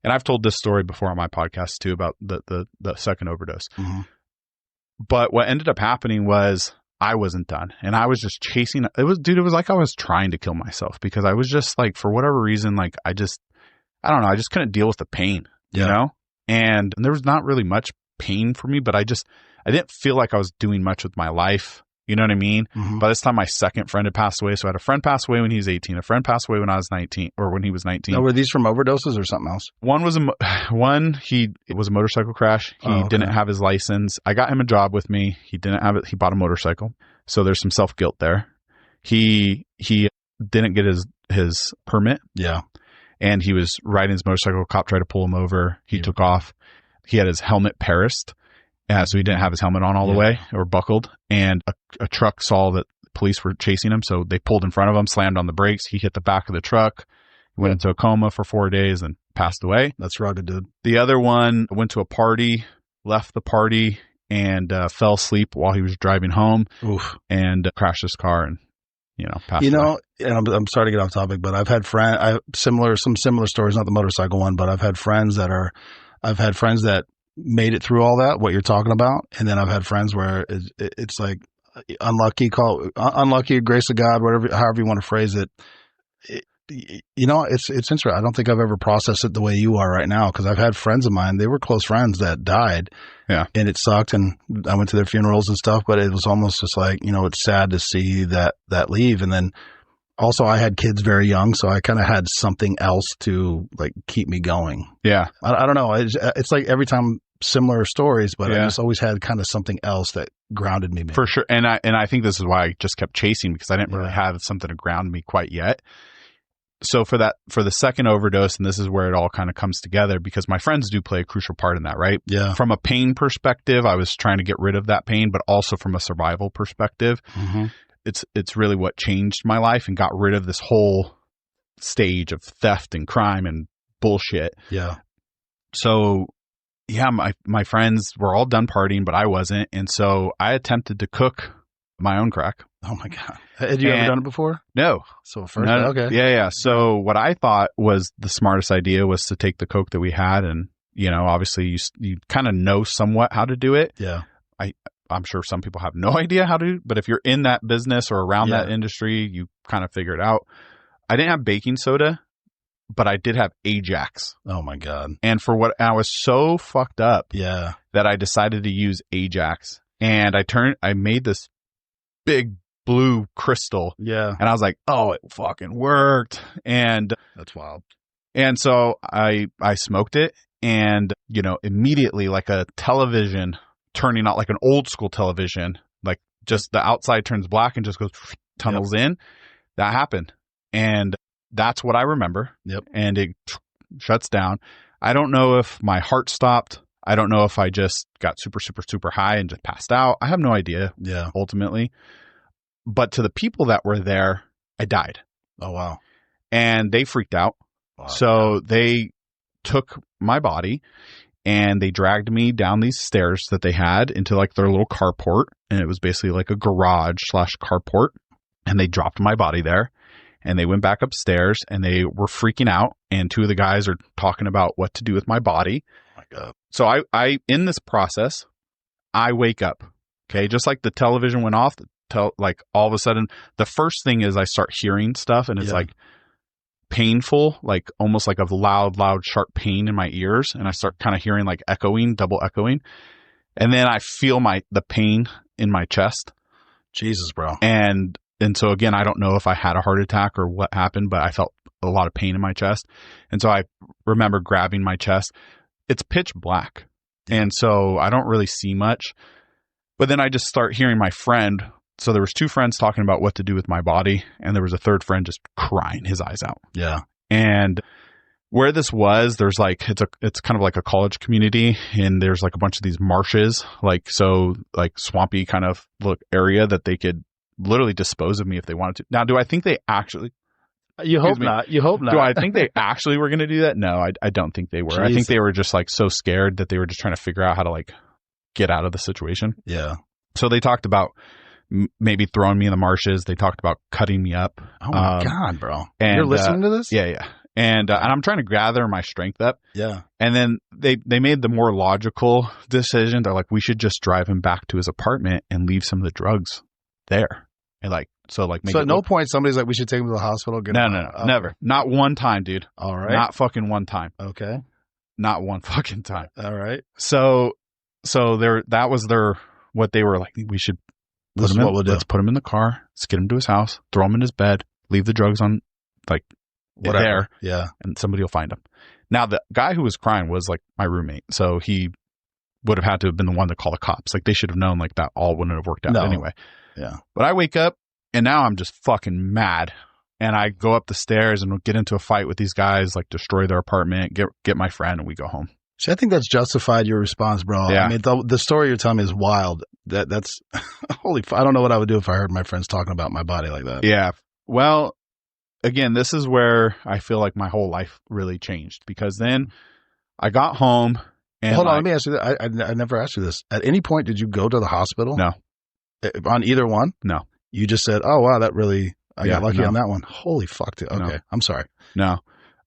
[SPEAKER 2] And I've told this story before on my podcast too about the second overdose.
[SPEAKER 1] Mm-hmm.
[SPEAKER 2] But what ended up happening was I wasn't done, and I was just chasing. It was like I was trying to kill myself because I was just like, for whatever reason, like I don't know, I just couldn't deal with the pain, you know? And there was not really much pain for me, but I didn't feel like I was doing much with my life. You know what I mean?
[SPEAKER 1] Mm-hmm.
[SPEAKER 2] By this time, my second friend had passed away. So I had a friend pass away when he was 18, a friend passed away when I was 19, or when he was 19.
[SPEAKER 1] Now, were these from overdoses or something else?
[SPEAKER 2] It was a motorcycle crash. He didn't have his license. I got him a job with me. He didn't have it. He bought a motorcycle. So there's some self-guilt there. He didn't get his permit.
[SPEAKER 1] Yeah.
[SPEAKER 2] And he was riding his motorcycle. A cop tried to pull him over. He took off. He had his helmet Parised. So he didn't have his helmet on all the way or buckled. And a truck saw that police were chasing him. So they pulled in front of him, slammed on the brakes. He hit the back of the truck, went into a coma for 4 days and passed away.
[SPEAKER 1] That's rugged, dude.
[SPEAKER 2] The other one went to a party, left the party, and fell asleep while he was driving home.
[SPEAKER 1] Oof. And
[SPEAKER 2] crashed his car and, passed away.
[SPEAKER 1] And I'm sorry to get off topic, but I've had some similar stories, not the motorcycle one, but I've had friends that made it through all that, what you're talking about. And then I've had friends where it's like unlucky, grace of God, however you want to phrase it. It's interesting. I don't think I've ever processed it the way you are right now. Cause I've had friends of mine, they were close friends that died.
[SPEAKER 2] Yeah.
[SPEAKER 1] And it sucked. And I went to their funerals and stuff, but it was almost just like, it's sad to see that leave. And then also I had kids very young. So I kind of had something else to like keep me going.
[SPEAKER 2] Yeah.
[SPEAKER 1] I don't know. It's like every time similar stories, but I just always had kind of something else that grounded me. Maybe.
[SPEAKER 2] For sure. And I think this is why I just kept chasing, because I didn't really have something to ground me quite yet. So for the second overdose, and this is where it all kind of comes together, because my friends do play a crucial part in that, right?
[SPEAKER 1] Yeah.
[SPEAKER 2] From a pain perspective, I was trying to get rid of that pain, but also from a survival perspective, it's really what changed my life and got rid of this whole stage of theft and crime and bullshit.
[SPEAKER 1] Yeah.
[SPEAKER 2] So yeah, my friends were all done partying, but I wasn't. And so I attempted to cook my own crack.
[SPEAKER 1] Oh my God. Had you ever done it before?
[SPEAKER 2] No.
[SPEAKER 1] So first, okay.
[SPEAKER 2] Yeah. So what I thought was the smartest idea was to take the Coke that we had, and, obviously you kind of know somewhat how to do it.
[SPEAKER 1] Yeah.
[SPEAKER 2] I'm sure some people have no idea how to, but if you're in that business or around that industry, you kind of figure it out. I didn't have baking soda, but I did have Ajax.
[SPEAKER 1] Oh my God.
[SPEAKER 2] And I was so fucked up that I decided to use Ajax, and I made this big blue crystal.
[SPEAKER 1] Yeah.
[SPEAKER 2] And I was like, oh, it fucking worked. And
[SPEAKER 1] that's wild.
[SPEAKER 2] And so I smoked it, and, immediately, like a television turning out, like an old school television, like just the outside turns black and just goes tunnels in. That happened. And that's what I remember.
[SPEAKER 1] Yep.
[SPEAKER 2] And it shuts down. I don't know if my heart stopped. I don't know if I just got super, super, super high and just passed out. I have no idea.
[SPEAKER 1] Yeah.
[SPEAKER 2] Ultimately. But to the people that were there, I died.
[SPEAKER 1] Oh, wow.
[SPEAKER 2] And they freaked out. Wow. So they took my body and they dragged me down these stairs that they had into like their little carport. And it was basically like a garage / carport. And they dropped my body there, and they went back upstairs, and they were freaking out. And two of the guys are talking about what to do with my body.
[SPEAKER 1] Oh my God.
[SPEAKER 2] So I in this process, I wake up. Okay. Just like the television went off, like all of a sudden, the first thing is I start hearing stuff, and it's like painful, like almost like a loud, sharp pain in my ears. And I start kind of hearing like double echoing. And then I feel the pain in my chest.
[SPEAKER 1] Jesus, bro.
[SPEAKER 2] And so again, I don't know if I had a heart attack or what happened, but I felt a lot of pain in my chest. And so I remember grabbing my chest. It's pitch black. And so I don't really see much. But then I just start hearing my friend. So there was two friends talking about what to do with my body, and there was a third friend just crying his eyes out.
[SPEAKER 1] Yeah.
[SPEAKER 2] And where this was, there's like, it's kind of like a college community, and there's like a bunch of these marshes, like swampy kind of area that they could literally dispose of me if they wanted to. Now, do I think they actually?
[SPEAKER 1] You hope not. You hope not.
[SPEAKER 2] Do I think they actually were going to do that? No, I don't think they were. Jeez. I think they were just like so scared that they were just trying to figure out how to like get out of the situation.
[SPEAKER 1] Yeah.
[SPEAKER 2] So they talked about maybe throwing me in the marshes. They talked about cutting me up.
[SPEAKER 1] Oh my God, bro.
[SPEAKER 2] And,
[SPEAKER 1] you're listening to this?
[SPEAKER 2] Yeah. And I'm trying to gather my strength up.
[SPEAKER 1] Yeah.
[SPEAKER 2] And then they made the more logical decision. They're like, we should just drive him back to his apartment and leave some of the drugs there. And so
[SPEAKER 1] at no point somebody's like, we should take him to the hospital.
[SPEAKER 2] No, never. Not one time, dude.
[SPEAKER 1] All right.
[SPEAKER 2] Not fucking one time.
[SPEAKER 1] Okay.
[SPEAKER 2] Not one fucking time.
[SPEAKER 1] All right.
[SPEAKER 2] So that was what they were like, we should let's put him in the car, let's get him to his house, throw him in his bed, leave the drugs on whatever. There.
[SPEAKER 1] Yeah.
[SPEAKER 2] And somebody will find him. Now the guy who was crying was like my roommate. So he would have had to have been the one to call the cops. Like they should have known like that all wouldn't have worked out anyway.
[SPEAKER 1] Yeah.
[SPEAKER 2] But I wake up and now I'm just fucking mad. And I go up the stairs and get into a fight with these guys, like destroy their apartment, get my friend, and we go home.
[SPEAKER 1] See, I think that's justified your response, bro.
[SPEAKER 2] Yeah.
[SPEAKER 1] I mean, the story you're telling me is wild. That's holy. I don't know what I would do if I heard my friends talking about my body like that.
[SPEAKER 2] Yeah. Well, again, this is where I feel like my whole life really changed, because then I got home and
[SPEAKER 1] hold on, let me ask you that. I never asked you this. At any point, did you go to the hospital?
[SPEAKER 2] No.
[SPEAKER 1] On either one?
[SPEAKER 2] No.
[SPEAKER 1] You just said, "Oh wow, that really." I got lucky on that one. Holy fuck. Dude. Okay. No. I'm sorry.
[SPEAKER 2] No.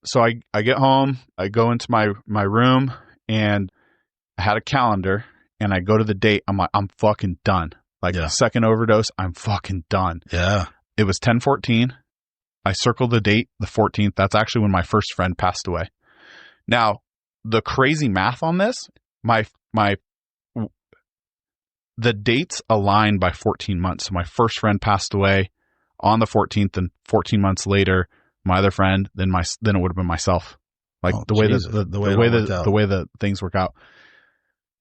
[SPEAKER 2] So I get home, I go into my room, and I had a calendar, and I go to the date. I'm like, I'm fucking done. The second overdose, I'm fucking done.
[SPEAKER 1] Yeah.
[SPEAKER 2] It was 10/14. I circled the date, the 14th. That's actually when my first friend passed away. Now, the crazy math on this, the dates aligned by 14 months. So my first friend passed away on the 14th, and 14 months later, my other friend, then it would have been myself. The way the things work out.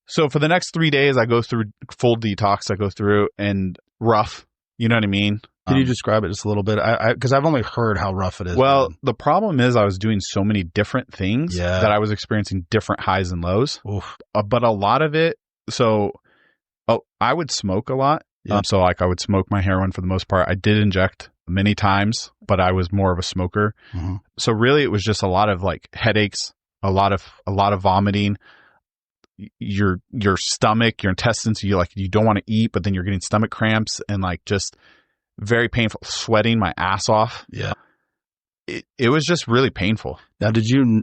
[SPEAKER 2] So for the next 3 days, I go through full detox. I go through and rough. You know what I mean?
[SPEAKER 1] Can you describe it just a little bit? Because I've only heard how rough it is.
[SPEAKER 2] Well, the problem is I was doing so many different things that I was experiencing different highs and lows. But a lot of it, I would smoke a lot. Yeah. So I would smoke my heroin for the most part. I did inject many times, but I was more of a smoker. Mm-hmm. So really it was just a lot of headaches, a lot of vomiting, your stomach, your intestines, you don't want to eat, but then you're getting stomach cramps and just very painful, sweating my ass off.
[SPEAKER 1] Yeah.
[SPEAKER 2] It was just really painful.
[SPEAKER 1] Now, did you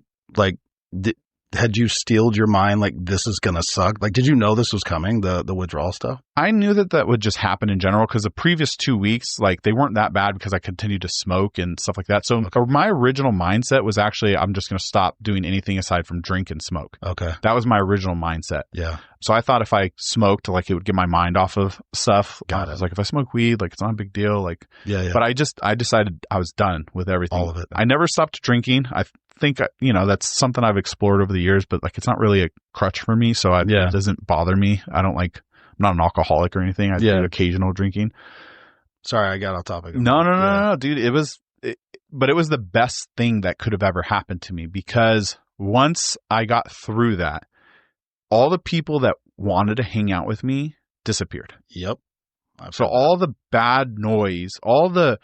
[SPEAKER 1] had you steeled your mind this is going to suck? Did you know this was coming, the withdrawal stuff?
[SPEAKER 2] I knew that would just happen in general, because the previous 2 weeks, they weren't that bad because I continued to smoke and stuff like that. So my original mindset was actually, I'm just going to stop doing anything aside from drink and smoke. Okay. That was my original mindset.
[SPEAKER 1] Yeah.
[SPEAKER 2] So I thought if I smoked, it would get my mind off of stuff. Got it. I was if I smoke weed, it's not a big deal.
[SPEAKER 1] Yeah.
[SPEAKER 2] But I decided I was done with everything.
[SPEAKER 1] All of it.
[SPEAKER 2] I never stopped drinking. I think, that's something I've explored over the years, but it's not really a crutch for me. So it doesn't bother me. I'm not an alcoholic or anything. I do occasional drinking.
[SPEAKER 1] Sorry, I got off topic.
[SPEAKER 2] No, dude. It was the best thing that could have ever happened to me, because once I got through that, all the people that wanted to hang out with me disappeared.
[SPEAKER 1] Yep.
[SPEAKER 2] So all the bad noise, all the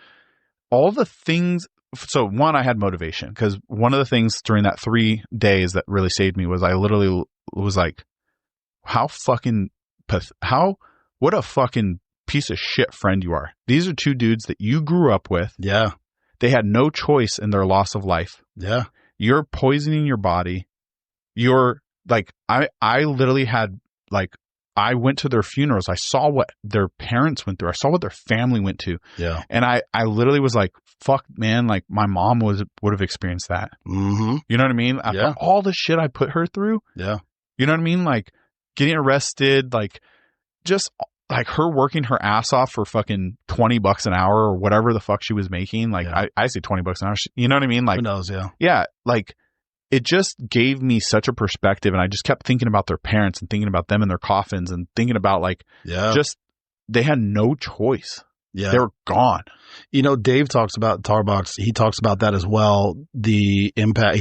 [SPEAKER 2] things. So one, I had motivation, because one of the things during that 3 days that really saved me was I literally was like, what a fucking piece of shit friend you are. These are two dudes that you grew up with.
[SPEAKER 1] Yeah.
[SPEAKER 2] They had no choice in their loss of life.
[SPEAKER 1] Yeah.
[SPEAKER 2] You're poisoning your body. You're I literally had I went to their funerals. I saw what their parents went through. I saw what their family went to.
[SPEAKER 1] Yeah.
[SPEAKER 2] And I literally was like, fuck, man, my mom would have experienced that.
[SPEAKER 1] Mm-hmm.
[SPEAKER 2] You know what I mean? After all the shit I put her through.
[SPEAKER 1] Yeah.
[SPEAKER 2] You know what I mean? Getting arrested, just her working her ass off for fucking $20 an hour or whatever the fuck she was making. I say $20 an hour. You know what I mean?
[SPEAKER 1] Who knows? Yeah.
[SPEAKER 2] Yeah. It just gave me such a perspective, and I just kept thinking about their parents and thinking about them in their coffins and thinking about just they had no choice.
[SPEAKER 1] Yeah.
[SPEAKER 2] They were gone.
[SPEAKER 1] Dave talks about Tarbox. He talks about that as well. The impact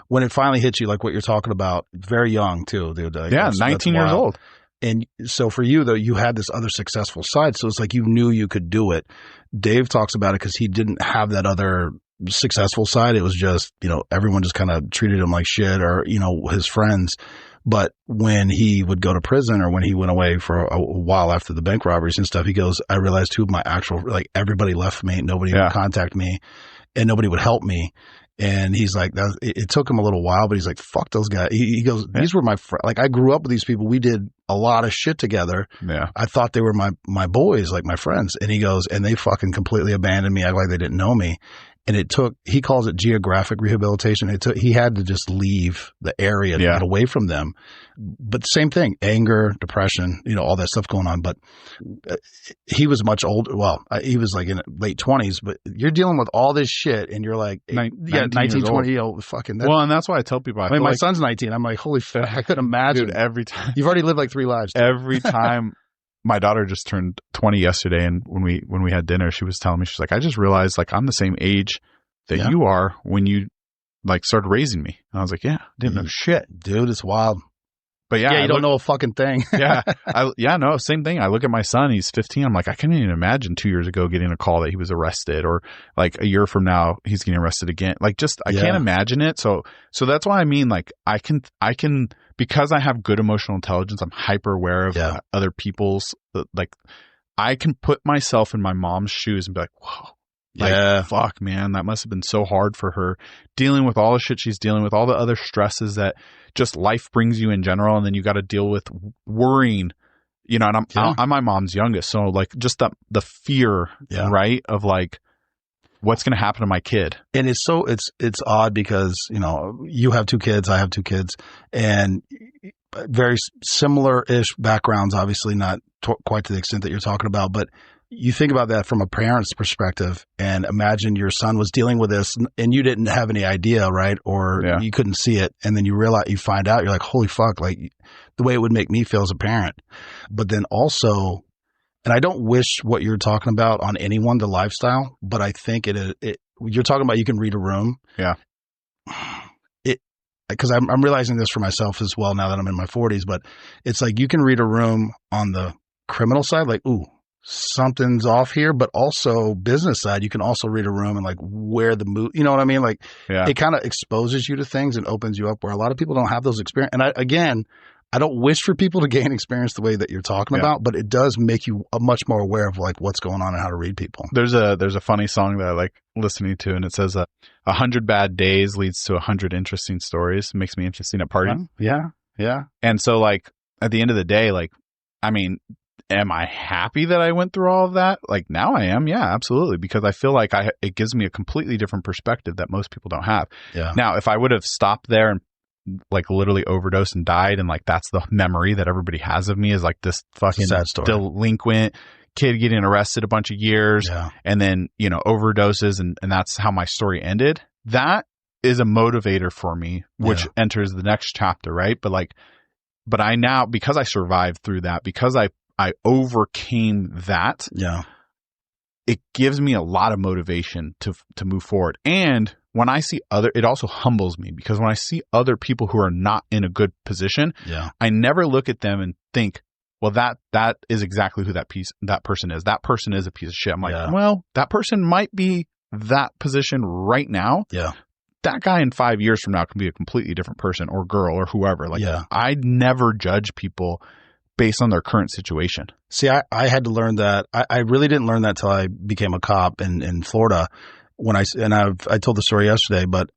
[SPEAKER 1] when it finally hits you, what you're talking about, very young too, dude.
[SPEAKER 2] 19 years old.
[SPEAKER 1] And so for you though, you had this other successful side. So it's you knew you could do it. Dave talks about it because he didn't have that other successful side. It was just, everyone just kind of treated him like shit, or, his friends. But when he would go to prison or when he went away for a while after the bank robberies and stuff, he goes, I realized who my actual, like everybody left me. Nobody would contact me and nobody would help me. And he's like, it took him a little while, but he's like, fuck those guys. He goes, these were my friends. Like I grew up with these people. We did a lot of shit together.
[SPEAKER 2] Yeah.
[SPEAKER 1] I thought they were my boys, like my friends. And he goes, and they fucking completely abandoned me. Act like they didn't know me. And he calls it geographic rehabilitation. He had to just leave the area to get away from them. But same thing, anger, depression, all that stuff going on. But he was much older. Well, he was like in late 20s, but you're dealing with all this shit and you're like, 19, 20, fucking.
[SPEAKER 2] Well, and that's why I tell people,
[SPEAKER 1] I mean, my son's 19. I'm like, holy fuck, I couldn't imagine.
[SPEAKER 2] Dude, every time.
[SPEAKER 1] You've already lived like 3 lives. Dude.
[SPEAKER 2] Every time. My daughter just turned 20 yesterday, and when we had dinner, she was telling me, she's like, I just realized like I'm the same age that you are when you like started raising me. And I was like, yeah, I didn't know shit.
[SPEAKER 1] Dude, it's wild.
[SPEAKER 2] But yeah,
[SPEAKER 1] you don't know a fucking thing.
[SPEAKER 2] No, same thing. I look at my son, he's 15. I'm like, I couldn't even imagine 2 years ago getting a call that he was arrested, or like a year from now he's getting arrested again. Like just, I can't imagine it. So that's why I mean, like I can, because I have good emotional intelligence, I'm hyper aware of other people's, like I can put myself in my mom's shoes and be like, whoa. Like, fuck, man, that must have been so hard for her dealing with all the shit she's dealing with, all the other stresses that just life brings you in general. And then you got to deal with worrying, and I'm my mom's youngest. So like just the fear, right, of like, what's going to happen to my kid. And
[SPEAKER 1] it's odd because, you have 2 kids, I have 2 kids, and very similar-ish backgrounds, obviously not quite to the extent that you're talking about, but you think about that from a parent's perspective and imagine your son was dealing with this and you didn't have any idea, right? Or you couldn't see it. And then you find out, you're like, holy fuck, like the way it would make me feel as a parent. But then also, and I don't wish what you're talking about on anyone, the lifestyle, but I think you're talking about, you can read a room.
[SPEAKER 2] Yeah.
[SPEAKER 1] Because I'm realizing this for myself as well now that I'm in my 40s, but it's like you can read a room on the criminal side, like, ooh, something's off here, but also business side, you can also read a room and like where the move, you know what I mean? Like it kind of exposes you to things and opens you up where a lot of people don't have those experience. And I don't wish for people to gain experience the way that you're talking about, but it does make you much more aware of like what's going on and how to read people.
[SPEAKER 2] There's a funny song that I like listening to, and it says 100 bad days leads to 100 interesting stories. It makes me interesting at partying.
[SPEAKER 1] Yeah.
[SPEAKER 2] And so like at the end of the day, like, I mean, am I happy that I went through all of that? Like now I am. Yeah, absolutely. Because I feel like it gives me a completely different perspective that most people don't have.
[SPEAKER 1] Yeah.
[SPEAKER 2] Now, if I would have stopped there and like literally overdosed and died, and like that's the memory that everybody has of me, is like this fucking
[SPEAKER 1] sad story.
[SPEAKER 2] Delinquent kid getting arrested a bunch of years and then, overdoses and that's how my story ended. That is a motivator for me, which enters the next chapter, right? But I now, because I survived through that, because I overcame that.
[SPEAKER 1] Yeah.
[SPEAKER 2] It gives me a lot of motivation to move forward. And when I see it also humbles me, because when I see other people who are not in a good position, I never look at them and think, well, that is exactly who that person is. That person is a piece of shit. I'm like, well, that person might be that position right now.
[SPEAKER 1] Yeah.
[SPEAKER 2] That guy in 5 years from now can be a completely different person, or girl, or whoever. Like, I never judge people based on their current situation.
[SPEAKER 1] See, I had to learn that. I really didn't learn that till I became a cop in Florida. I told the story yesterday, but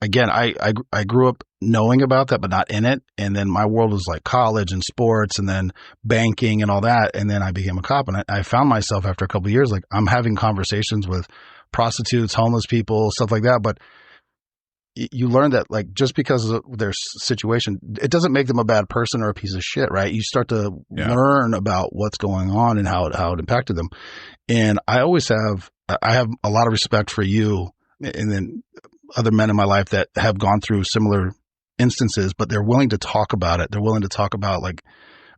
[SPEAKER 1] again, I grew up knowing about that, but not in it. And then my world was like college and sports and then banking and all that. And then I became a cop, and I found myself after a couple of years, like I'm having conversations with prostitutes, homeless people, stuff like that. But you learn that like just because of their situation, it doesn't make them a bad person or a piece of shit, right? You start to learn about what's going on and how it impacted them. And I have a lot of respect for you and then other men in my life that have gone through similar instances, but they're willing to talk about it. They're willing to talk about, like,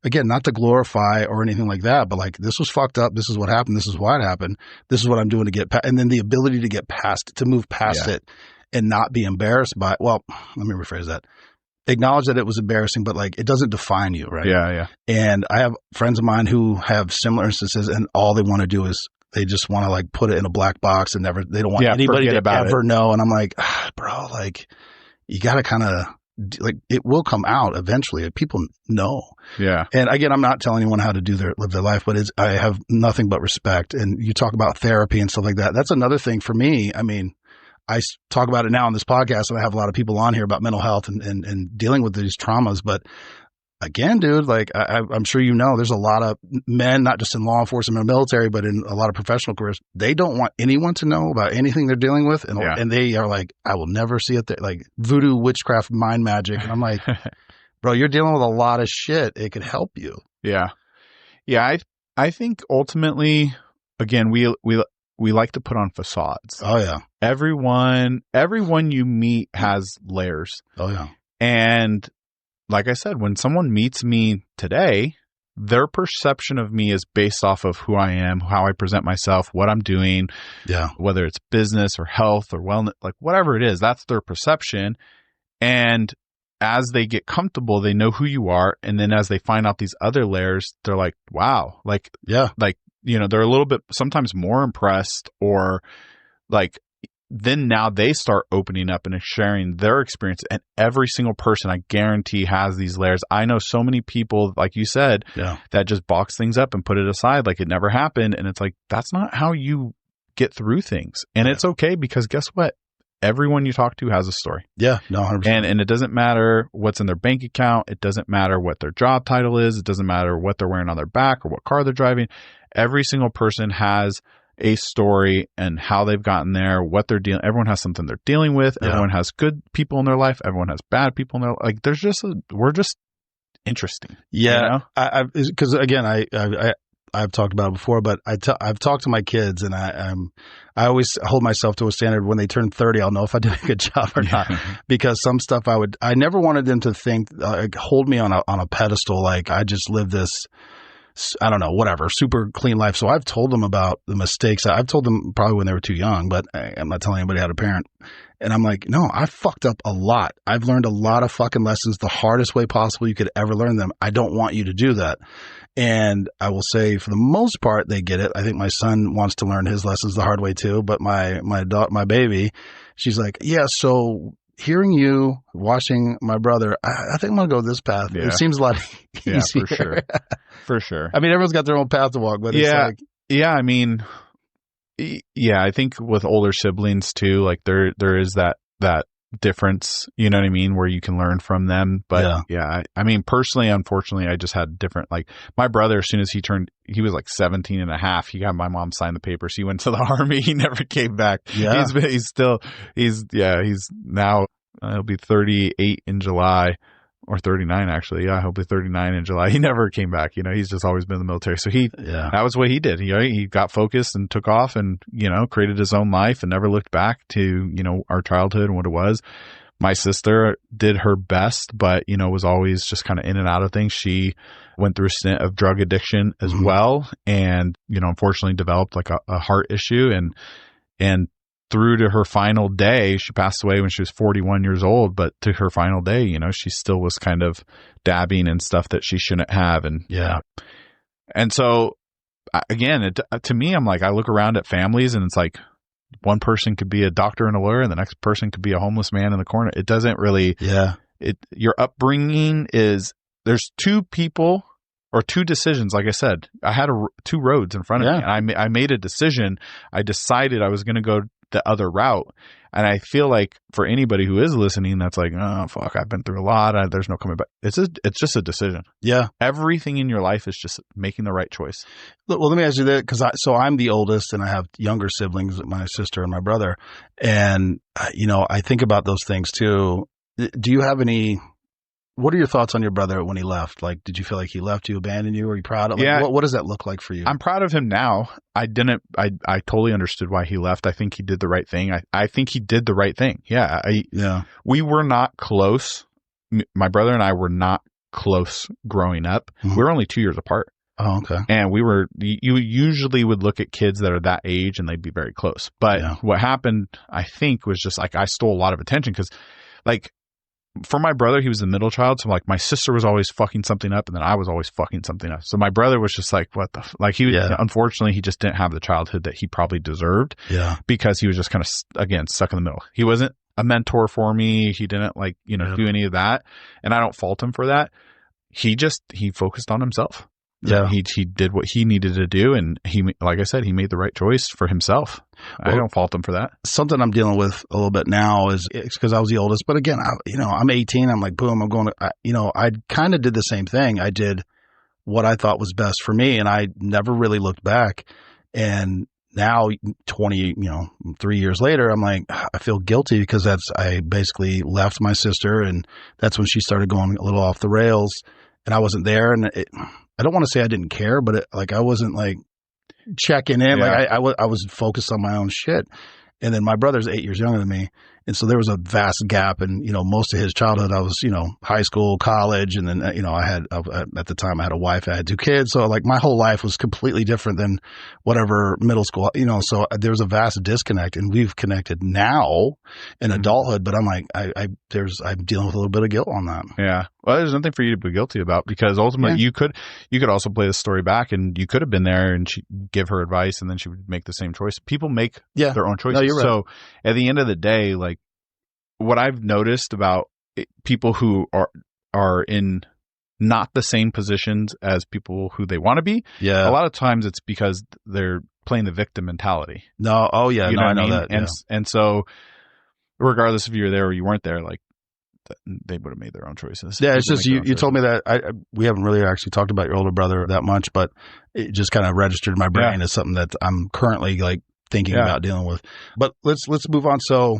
[SPEAKER 1] again, not to glorify or anything like that, but like, this was fucked up. This is what happened. This is why it happened. This is what I'm doing to get past, and then the ability to get past, to move past it and not be embarrassed by, well, let me rephrase that. Acknowledge that it was embarrassing, but like, it doesn't define you, right?
[SPEAKER 2] Yeah.
[SPEAKER 1] And I have friends of mine who have similar instances, and all they want to do is they just want to like put it in a black box and they don't want anybody to ever know. And I'm like, bro, like, you got to kind of like it will come out eventually. People know.
[SPEAKER 2] Yeah.
[SPEAKER 1] And again, I'm not telling anyone how to live their life, but I have nothing but respect. And you talk about therapy and stuff like that. That's another thing for me. I mean, I talk about it now on this podcast, and I have a lot of people on here about mental health and dealing with these traumas. But again, dude, like I'm sure you know, there's a lot of men, not just in law enforcement and military, but in a lot of professional careers. They don't want anyone to know about anything they're dealing with, and they are like, I will never see it. Like voodoo, witchcraft, mind magic, and I'm like, bro, you're dealing with a lot of shit. It could help you.
[SPEAKER 2] Yeah, yeah. I think ultimately, again, we like to put on facades.
[SPEAKER 1] Oh yeah.
[SPEAKER 2] Everyone you meet has layers.
[SPEAKER 1] Oh yeah.
[SPEAKER 2] And like I said, when someone meets me today, their perception of me is based off of who I am, how I present myself, what I'm doing.
[SPEAKER 1] Yeah.
[SPEAKER 2] Whether it's business or health or wellness, like whatever it is, that's their perception. And as they get comfortable, they know who you are. And then as they find out these other layers, they're like, wow, like,
[SPEAKER 1] yeah,
[SPEAKER 2] like, you know, they're a little bit sometimes more impressed, or like, then now they start opening up and sharing their experience. And every single person, I guarantee, has these layers. I know so many people, like you said, that just box things up and put it aside like it never happened. And it's like, that's not how you get through things. And it's okay, because guess what? Everyone you talk to has a story.
[SPEAKER 1] Yeah, no, 100%.
[SPEAKER 2] And it doesn't matter what's in their bank account. It doesn't matter what their job title is. It doesn't matter what they're wearing on their back or what car they're driving. Every single person has a story and how they've gotten there, what they're dealing. Everyone has something they're dealing with. Yeah. Everyone has good people in their life. Everyone has bad people in their life. Like there's just we're just interesting.
[SPEAKER 1] Yeah, you know? Because again, I've talked about it before, but I've talked to my kids, and I always hold myself to a standard. When they turn 30, I'll know if I did a good job or not, because some stuff I never wanted them to think, hold me on a pedestal, like I just live this, I don't know, whatever, super clean life. So I've told them about the mistakes. I've told them probably when they were too young, but I'm not telling anybody how to parent. And I'm like, no, I fucked up a lot. I've learned a lot of fucking lessons the hardest way possible you could ever learn them. I don't want you to do that. And I will say, for the most part, they get it. I think my son wants to learn his lessons the hard way too. But my baby, she's like, yeah, so hearing you watching my brother, I think I'm going to go this path. Yeah. It seems a lot easier.
[SPEAKER 2] Yeah, for sure. For sure.
[SPEAKER 1] I mean, everyone's got their own path to walk, but it's like.
[SPEAKER 2] Yeah, I mean, yeah, I think with older siblings too, like there is that difference, you know what I mean, where you can learn from them. But yeah, I mean, personally, unfortunately, I just had different, like my brother, as soon as he was like 17 and a half, he got my mom sign the papers. He went to the army. He never came back. Yeah. He's now, he'll be 38 in July. Or 39, actually. Yeah, he'll be 39 in July. He never came back. You know, he's just always been in the military. So that was what he did. He got focused and took off and, you know, created his own life and never looked back to, you know, our childhood and what it was. My sister did her best, but, you know, was always just kind of in and out of things. She went through a stint of drug addiction as well. And, you know, unfortunately developed like a heart issue and through to her final day. She passed away when she was 41 years old, but to her final day, you know, she still was kind of dabbing in stuff that she shouldn't have. And and so again, to me, I'm like, I look around at families and it's like one person could be a doctor and a lawyer and the next person could be a homeless man in the corner. It doesn't really, your upbringing is, there's two people or two decisions. Like I said, I had two roads in front of me and I made a decision. I decided I was going to go the other route. And I feel like for anybody who is listening, that's like, oh, fuck, I've been through a lot. There's no coming back. It's just a decision. Yeah. Everything in your life is just making the right choice.
[SPEAKER 1] Well, let me ask you that, because I'm the oldest and I have younger siblings, my sister and my brother. And, you know, I think about those things too. Do you have what are your thoughts on your brother when he left? Like, did you feel like he left you, abandoned you? Are you proud of him? Like, what does that look like for you?
[SPEAKER 2] I'm proud of him now. I totally understood why he left. I think he did the right thing. I think he did the right thing. Yeah. We were not close. My brother and I were not close growing up. We were only 2 years apart.
[SPEAKER 1] Oh, okay.
[SPEAKER 2] And you usually would look at kids that are that age and they'd be very close. But what happened, I think, was just like, I stole a lot of attention because, like, for my brother, he was the middle child. So like my sister was always fucking something up and then I was always fucking something up. So my brother was just like, what the, unfortunately, he just didn't have the childhood that he probably deserved. Yeah. Because he was just kind of, again, stuck in the middle. He wasn't a mentor for me. He didn't do any of that. And I don't fault him for that. He focused on himself.
[SPEAKER 1] Yeah.
[SPEAKER 2] He did what he needed to do. And like I said, he made the right choice for himself. Well, I don't fault him for that.
[SPEAKER 1] Something I'm dealing with a little bit now is because I was the oldest, but again, I'm 18. I'm like, boom, I'm going to, I kind of did the same thing. I did what I thought was best for me, and I never really looked back. And now 3 years later, I'm like, I feel guilty because I basically left my sister, and that's when she started going a little off the rails, and I wasn't there. And I don't want to say I didn't care, but I wasn't like checking in.
[SPEAKER 2] Yeah.
[SPEAKER 1] Like I was focused on my own shit. And then my brother's 8 years younger than me. And so there was a vast gap. And, most of his childhood, I was, high school, college. And then, at the time I had a wife, I had 2 kids. So like my whole life was completely different than whatever middle school, so there was a vast disconnect, and we've connected now in adulthood. But I'm like, I'm dealing with a little bit of guilt on that.
[SPEAKER 2] Yeah. Well, there's nothing for you to be guilty about, because ultimately you could also play the story back, and you could have been there and give her advice, and then she would make the same choice. People make their own choices.
[SPEAKER 1] No, you're right.
[SPEAKER 2] So at the end of the day, like, what I've noticed about people who are in not the same positions as people who they want to be, a lot of times it's because they're playing the victim mentality.
[SPEAKER 1] No, oh yeah, I know that.
[SPEAKER 2] And so regardless if you were there or you weren't there, like, they would have made their own choices.
[SPEAKER 1] Yeah, it's just you told me that we haven't really actually talked about your older brother that much, but it just kind of registered in my brain as something that I'm currently like thinking about dealing with. But let's move on. So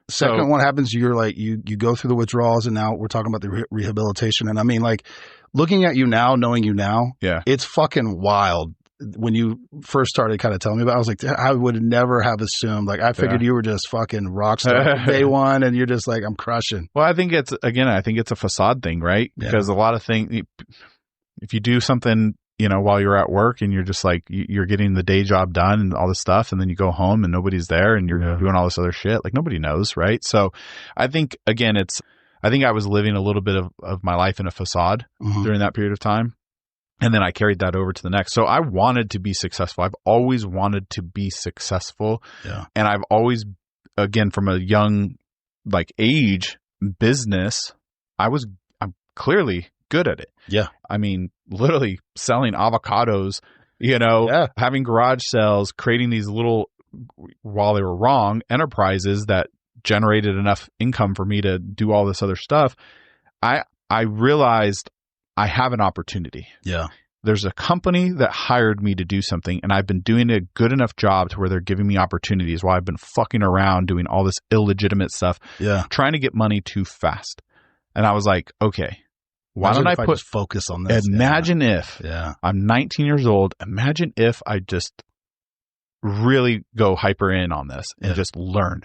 [SPEAKER 1] second one happens, you're like you go through the withdrawals, and now we're talking about the rehabilitation. And I mean, like, looking at you now, knowing you now, it's fucking wild. When you first started kind of telling me about it, I was like, I would never have assumed. Like, I figured you were just fucking rock star day one, and you're just like, I'm crushing.
[SPEAKER 2] Well, I think it's a facade thing, right? Because a lot of things, if you do something, while you're at work and you're just like, you're getting the day job done and all this stuff, and then you go home and nobody's there and you're doing all this other shit, like, nobody knows, right? So I think, again, I think I was living a little bit of my life in a facade during that period of time. And then I carried that over to the next. So I wanted to be successful. I've always wanted to be successful.
[SPEAKER 1] Yeah.
[SPEAKER 2] And I've always, again, from a young, like, age, business, I'm clearly good at it.
[SPEAKER 1] Yeah.
[SPEAKER 2] I mean, literally selling avocados, having garage sales, creating these little, while they were wrong, enterprises that generated enough income for me to do all this other stuff. I realized I have an opportunity.
[SPEAKER 1] Yeah.
[SPEAKER 2] There's a company that hired me to do something, and I've been doing a good enough job to where they're giving me opportunities while I've been fucking around doing all this illegitimate stuff, trying to get money too fast. And I was like, okay, why don't I just
[SPEAKER 1] focus on this?
[SPEAKER 2] Imagine if I'm 19 years old. Imagine if I just really go hyper in on this and just learn.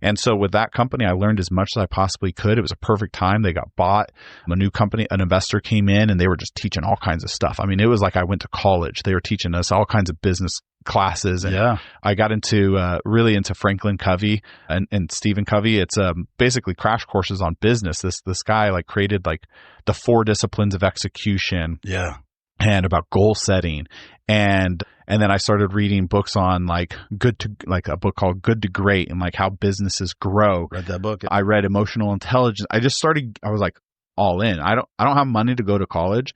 [SPEAKER 2] And so with that company, I learned as much as I possibly could. It was a perfect time. They got bought. A new company, an investor came in, and they were just teaching all kinds of stuff. I mean, it was like I went to college. They were teaching us all kinds of business classes. And I got really into Franklin Covey and Stephen Covey. It's basically crash courses on business. This guy like created like the 4 disciplines of execution.
[SPEAKER 1] Yeah.
[SPEAKER 2] And about goal setting. And then I started reading books on like a book called Good to Great, and like how businesses grow.
[SPEAKER 1] Read that book.
[SPEAKER 2] I read Emotional Intelligence. I was like all in. I don't have money to go to college.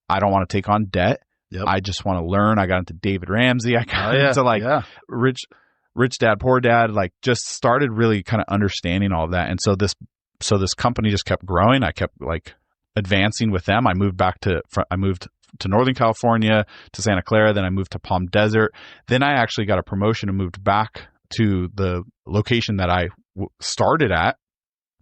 [SPEAKER 2] I don't want to take on debt.
[SPEAKER 1] Yep.
[SPEAKER 2] I just want to learn. I got into David Ramsey. I got into Rich Dad, Poor Dad, like just started really kind of understanding all of that. And so this company just kept growing. I kept like advancing with them. I moved to Northern California, to Santa Clara. Then I moved to Palm Desert. Then I actually got a promotion and moved back to the location that I started at.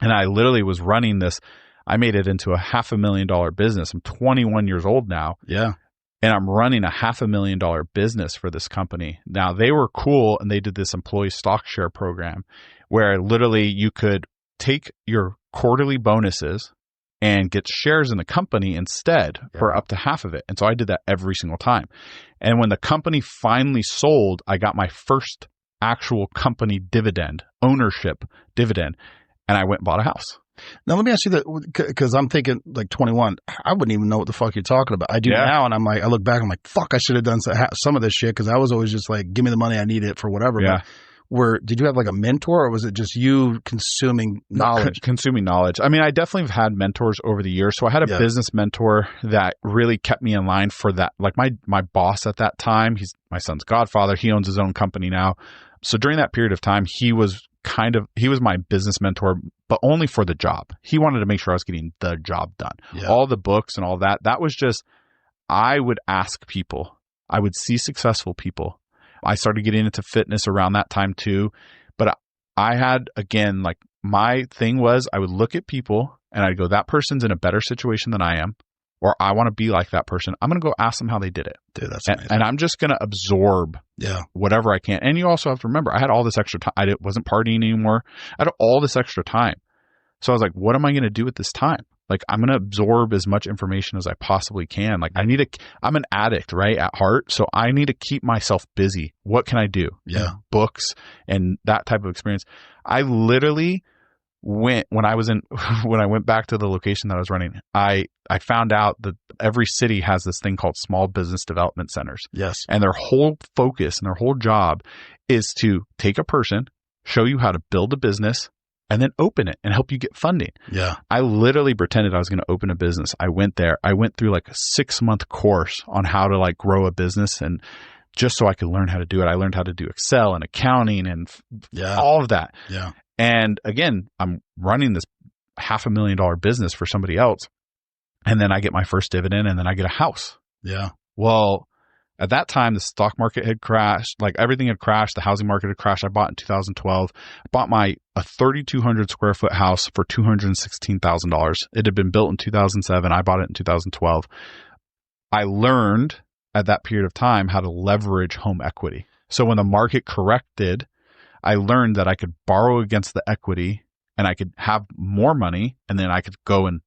[SPEAKER 2] And I literally was running this. I made it into a $500,000 business. I'm 21 years old now.
[SPEAKER 1] Yeah.
[SPEAKER 2] And I'm running a $500,000 business for this company. Now, they were cool, and they did this employee stock share program where literally you could take your quarterly bonuses and get shares in the company instead for up to half of it. And so I did that every single time. And when the company finally sold, I got my first actual company dividend, ownership dividend, and I went and bought a house.
[SPEAKER 1] Now, let me ask you that, because I'm thinking like 21, I wouldn't even know what the fuck you're talking about. I do now, and I'm like, I look back, I'm like, fuck, I should have done some of this shit, because I was always just like, give me the money, I need it for whatever.
[SPEAKER 2] Yeah.
[SPEAKER 1] But did you have like a mentor, or was it just you consuming knowledge?
[SPEAKER 2] Consuming knowledge. I mean, I definitely have had mentors over the years. So I had a business mentor that really kept me in line for that. Like my boss at that time, he's my son's godfather. He owns his own company now. So during that period of time, he was my business mentor, but only for the job. He wanted to make sure I was getting the job done. Yeah. All the books and all that was just, I would ask people. I would see successful people. I started getting into fitness around that time too. But I had, again, like my thing was I would look at people and I'd go, that person's in a better situation than I am, or I want to be like that person. I'm going to go ask them how they did it.
[SPEAKER 1] Dude, that's amazing.
[SPEAKER 2] And I'm just going to absorb whatever I can. And you also have to remember, I had all this extra time. I wasn't partying anymore. I had all this extra time. So I was like, what am I going to do with this time? Like, I'm going to absorb as much information as I possibly can. Like, I'm an addict, right, at heart. So I need to keep myself busy. What can I do?
[SPEAKER 1] Yeah.
[SPEAKER 2] Books and that type of experience. I literally when I went back to the location that I was running, I found out that every city has this thing called small business development centers.
[SPEAKER 1] Yes.
[SPEAKER 2] And their whole focus and their whole job is to take a person, show you how to build a business, and then open it and help you get funding.
[SPEAKER 1] Yeah.
[SPEAKER 2] I literally pretended I was going to open a business. I went there. I went through like a 6-month course on how to like grow a business, and just so I could learn how to do it. I learned how to do Excel and accounting and all of that.
[SPEAKER 1] Yeah.
[SPEAKER 2] And again, I'm running this $500,000 business for somebody else. And then I get my first dividend, and then I get a house.
[SPEAKER 1] Yeah.
[SPEAKER 2] Well, at that time, the stock market had crashed. Like everything had crashed. The housing market had crashed. I bought in 2012. I bought a 3,200 square foot house for $216,000. It had been built in 2007. I bought it in 2012. I learned at that period of time how to leverage home equity. So when the market corrected, I learned that I could borrow against the equity and I could have more money, and then I could go and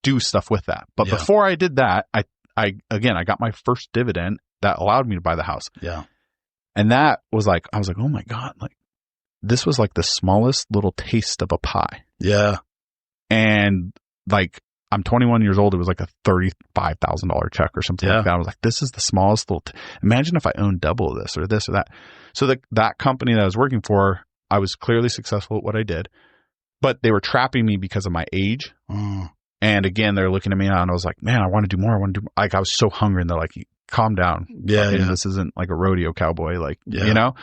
[SPEAKER 2] do stuff with that. But before I did that, I got my first dividend that allowed me to buy the house.
[SPEAKER 1] Yeah.
[SPEAKER 2] And that was like, I was like, oh my God, like this was like the smallest little taste of a pie.
[SPEAKER 1] Yeah.
[SPEAKER 2] And like, I'm 21 years old. It was like a $35,000 check or something like that. I was like, this is the smallest little, imagine if I owned double of this or this or that. So that company that I was working for, I was clearly successful at what I did, but they were trapping me because of my age.
[SPEAKER 1] Mm.
[SPEAKER 2] And again, they're looking at me and I was like, man, I want to do more. Like, I was so hungry, and they're like, calm down.
[SPEAKER 1] Yeah.
[SPEAKER 2] This isn't like a rodeo cowboy, like, you know?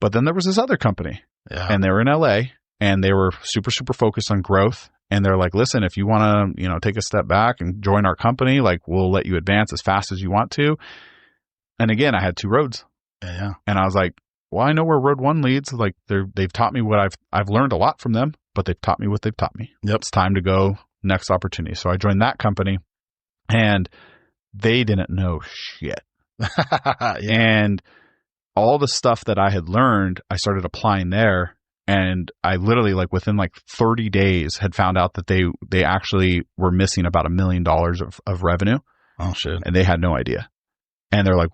[SPEAKER 2] But then there was this other company and they were in LA, and they were super, super focused on growth. And they're like, listen, if you want to, take a step back and join our company, like we'll let you advance as fast as you want to. And again, I had 2 roads.
[SPEAKER 1] Yeah.
[SPEAKER 2] And I was like, well, I know where road 1 leads. Like they've taught me what I've learned a lot from them, but they've taught me what they've taught me.
[SPEAKER 1] Yep.
[SPEAKER 2] It's time to go next opportunity. So I joined that company, and they didn't know shit. And all the stuff that I had learned, I started applying there. And I literally, like within like 30 days, had found out that they actually were missing about $1 million of revenue.
[SPEAKER 1] Oh shit!
[SPEAKER 2] And they had no idea. And they're like,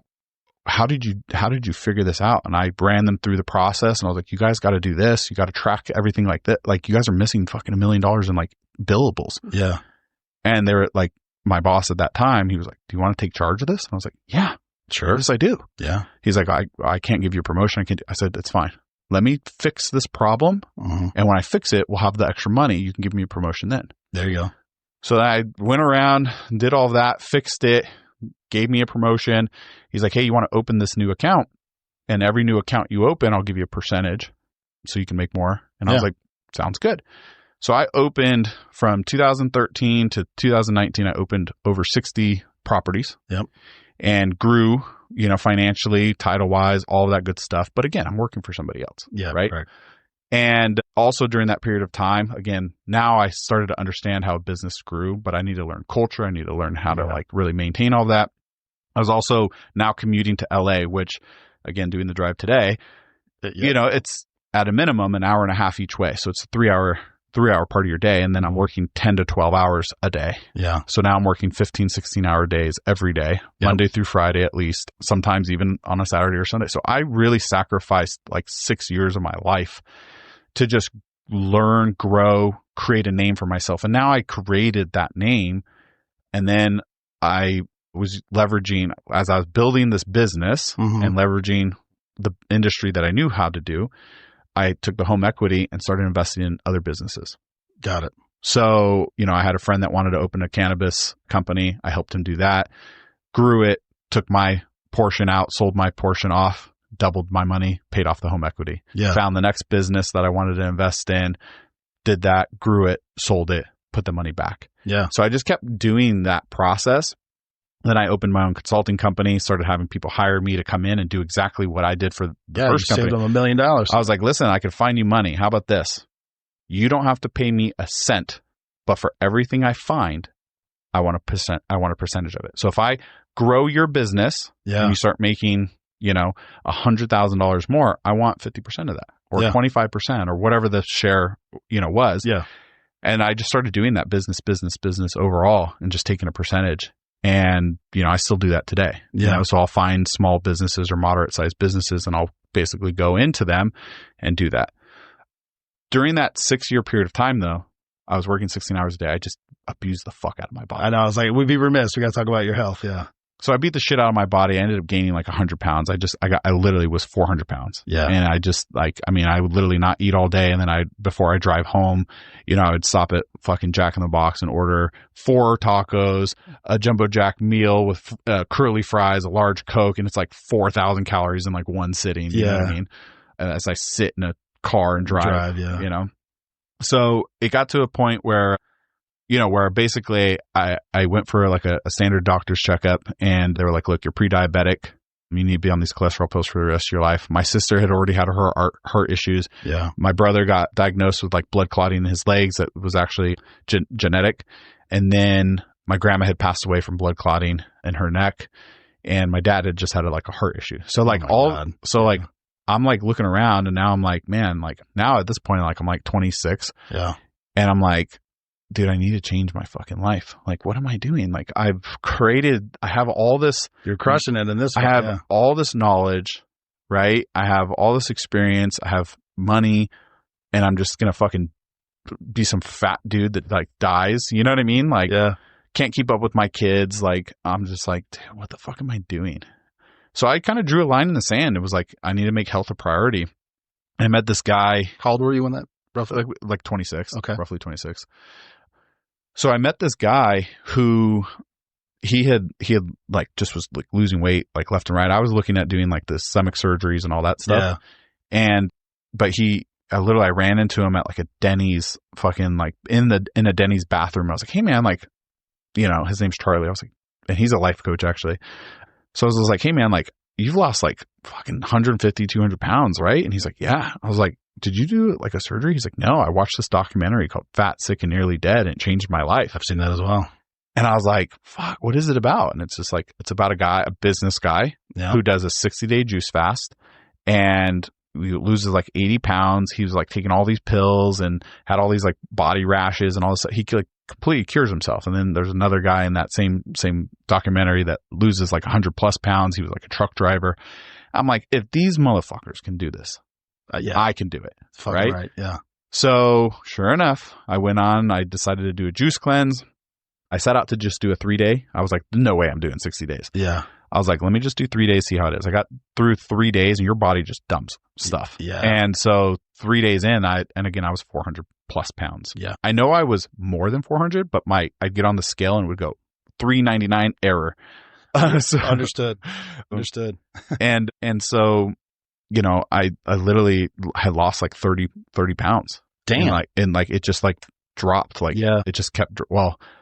[SPEAKER 2] how did you figure this out? And I ran them through the process, and I was like, you guys got to do this. You got to track everything like that. Like, you guys are missing fucking $1 million in like billables.
[SPEAKER 1] Yeah.
[SPEAKER 2] And they were like, my boss at that time, he was like, do you want to take charge of this? And I was like, yeah,
[SPEAKER 1] sure.
[SPEAKER 2] Yes, I do.
[SPEAKER 1] Yeah.
[SPEAKER 2] He's like, I can't give you a promotion. I said, it's fine. Let me fix this problem.
[SPEAKER 1] Mm-hmm.
[SPEAKER 2] And when I fix it, we'll have the extra money. You can give me a promotion then.
[SPEAKER 1] There you go.
[SPEAKER 2] So I went around, did all of that, fixed it, gave me a promotion. He's like, hey, you want to open this new account? And every new account you open, I'll give you a percentage so you can make more. And I was like, sounds good. So I opened from 2013 to 2019, I opened over 60 properties.
[SPEAKER 1] Yep.
[SPEAKER 2] And grew, financially, title-wise, all of that good stuff. But again, I'm working for somebody else.
[SPEAKER 1] Yeah.
[SPEAKER 2] Right. And also during that period of time, again, now I started to understand how a business grew, but I need to learn culture. I need to learn how to like really maintain all that. I was also now commuting to LA, which again, doing the drive today, it's at a minimum an hour and a half each way. So it's a 3-hour part of your day. And then I'm working 10 to 12 hours a day.
[SPEAKER 1] Yeah.
[SPEAKER 2] So now I'm working 15, 16-hour days every day, Monday through Friday at least, sometimes even on a Saturday or Sunday. So I really sacrificed like 6 years of my life to just learn, grow, create a name for myself. And now I created that name. And then I was leveraging, as I was building this business and leveraging the industry that I knew how to do, I took the home equity and started investing in other businesses.
[SPEAKER 1] Got it.
[SPEAKER 2] So, I had a friend that wanted to open a cannabis company. I helped him do that, grew it, took my portion out, sold my portion off, doubled my money, paid off the home equity.
[SPEAKER 1] Yeah.
[SPEAKER 2] Found the next business that I wanted to invest in, did that, grew it, sold it, put the money back.
[SPEAKER 1] Yeah.
[SPEAKER 2] So I just kept doing that process. Then I opened my own consulting company, started having people hire me to come in and do exactly what I did for the first company.
[SPEAKER 1] Saved them $1 million.
[SPEAKER 2] I was like, listen, I can find you money. How about this? You don't have to pay me a cent, but for everything I find, I want a percentage of it. So if I grow your business and you start making, $100,000 more, I want 50% of that, or 25%, or whatever the share, was.
[SPEAKER 1] Yeah.
[SPEAKER 2] And I just started doing that business overall and just taking a percentage. And, I still do that today.
[SPEAKER 1] Yeah.
[SPEAKER 2] So I'll find small businesses or moderate sized businesses and I'll basically go into them and do that. During that 6-year period of time, though, I was working 16 hours a day. I just abused the fuck out of my body.
[SPEAKER 1] I know. I was like, we'd be remiss. We got to talk about your health. Yeah.
[SPEAKER 2] So I beat the shit out of my body. I ended up gaining like 100 pounds. I literally was 400 pounds.
[SPEAKER 1] Yeah.
[SPEAKER 2] And I would literally not eat all day. And then before I drive home, I would stop at fucking Jack in the Box and order 4 tacos, a jumbo jack meal with curly fries, a large Coke. And it's like 4,000 calories in like one sitting. You know what I mean? As I sit in a car and drive, So it got to a point where, where basically I went for like a standard doctor's checkup and they were like, look, you're pre-diabetic. You need to be on these cholesterol pills for the rest of your life. My sister had already had her heart issues.
[SPEAKER 1] Yeah.
[SPEAKER 2] My brother got diagnosed with like blood clotting in his legs that was actually genetic. And then my grandma had passed away from blood clotting in her neck. And my dad had just had like a heart issue. So like like I'm like looking around and now I'm like, man, like now at this point, like I'm like 26.
[SPEAKER 1] Yeah.
[SPEAKER 2] And I'm like, dude, I need to change my fucking life. Like, what am I doing? Like I have all this.
[SPEAKER 1] You're crushing it in this
[SPEAKER 2] I
[SPEAKER 1] one,
[SPEAKER 2] have all this knowledge, right? I have all this experience. I have money and I'm just going to fucking be some fat dude that like dies. You know what I mean? Like, can't keep up with my kids. Like, I'm just like, dude, what the fuck am I doing? So I kind of drew a line in the sand. It was like, I need to make health a priority. I met this guy.
[SPEAKER 1] How old were you when that roughly?
[SPEAKER 2] Like 26.
[SPEAKER 1] Okay.
[SPEAKER 2] Roughly 26. So I met this guy who he had like just was like losing weight like left and right. I was looking at doing like the stomach surgeries and all that stuff. Yeah. But I ran into him at like a Denny's fucking like in a Denny's bathroom. I was like, hey man, like, his name's Charlie. I was like, and he's a life coach actually. So I was like, hey man, like you've lost like fucking 150, 200 pounds, right? And he's like, yeah. I was like, did you do like a surgery? He's like, no, I watched this documentary called Fat, Sick, and Nearly Dead and it changed my life.
[SPEAKER 1] I've seen that as well.
[SPEAKER 2] And I was like, fuck, what is it about? And it's just like, it's about a business guy who does a 60-day juice fast and he loses like 80 pounds. He was like taking all these pills and had all these like body rashes and all this. He like completely cures himself. And then there's another guy in that same documentary that loses like 100 plus pounds. He was like a truck driver. I'm like, if these motherfuckers can do this, I can do it. Right?
[SPEAKER 1] Yeah.
[SPEAKER 2] So sure enough, I decided to do a juice cleanse. I set out to just do a 3-day. I was like, no way I'm doing 60 days.
[SPEAKER 1] Yeah.
[SPEAKER 2] I was like, let me just do 3 days, see how it is. I got through 3 days and your body just dumps stuff.
[SPEAKER 1] Yeah.
[SPEAKER 2] And so 3 days in, I was 400 plus pounds.
[SPEAKER 1] Yeah.
[SPEAKER 2] I know I was more than 400, but I'd get on the scale and it would go 399 error.
[SPEAKER 1] Understood.
[SPEAKER 2] and so, I literally had lost like 30 pounds.
[SPEAKER 1] Damn.
[SPEAKER 2] And it just like dropped. Like, it just kept,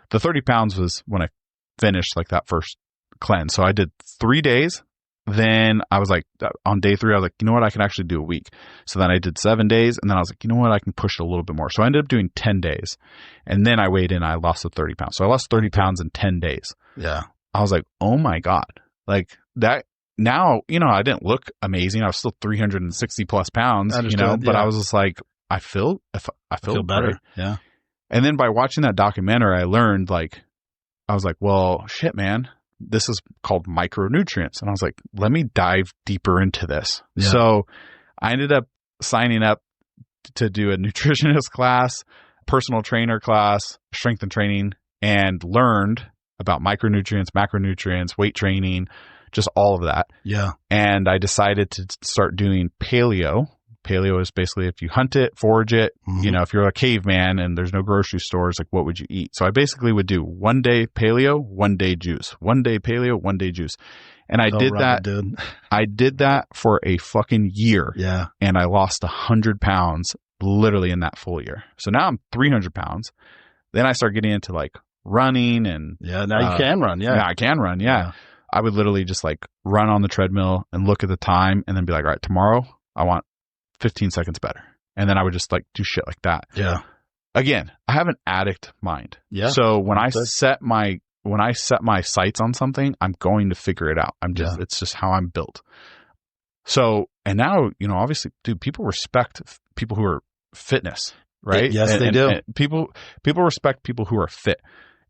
[SPEAKER 2] the 30 pounds was when I finished like that first cleanse. So I did 3 days. Then I was like, on day 3, I was like, you know what? I can actually do a week. So then I did 7 days. And then I was like, you know what? I can push it a little bit more. So I ended up doing 10 days. And then I weighed in, I lost the 30 pounds. So I lost 30 pounds in 10 days.
[SPEAKER 1] Yeah.
[SPEAKER 2] I was like, oh my God. Like that. Now, I didn't look amazing. I was still 360 plus pounds, but I was just like, I feel
[SPEAKER 1] better.
[SPEAKER 2] Great.
[SPEAKER 1] Yeah.
[SPEAKER 2] And then by watching that documentary, I learned I was like, well, shit, man, this is called micronutrients. And I was like, let me dive deeper into this. Yeah. So I ended up signing up to do a nutritionist class, personal trainer class, strength and training, and learned about micronutrients, macronutrients, weight training, just all of that.
[SPEAKER 1] Yeah.
[SPEAKER 2] And I decided to start doing paleo. Paleo is basically if you hunt it, forage it, you know, if you're a caveman and there's no grocery stores, like what would you eat? So I basically would do 1 day paleo, 1 day juice, 1 day paleo, 1 day juice. And I did that.
[SPEAKER 1] Dude.
[SPEAKER 2] I did that for a fucking year.
[SPEAKER 1] Yeah.
[SPEAKER 2] And I lost 100 pounds literally in that full year. So now I'm 300 pounds. Then I start getting into like running and.
[SPEAKER 1] Yeah. Now you can run. Yeah.
[SPEAKER 2] Yeah, I can run. Yeah. I would literally just like run on the treadmill and look at the time and then be like, all right, tomorrow I want 15 seconds better. And then I would just like do shit like that.
[SPEAKER 1] Yeah.
[SPEAKER 2] Again, I have an addict mind.
[SPEAKER 1] Yeah.
[SPEAKER 2] So when I set my sights on something, I'm going to figure it out. It's just how I'm built. So, and now, you know, obviously, dude, people respect people who are fitness, right?
[SPEAKER 1] Yes, they do.
[SPEAKER 2] And people respect people who are fit.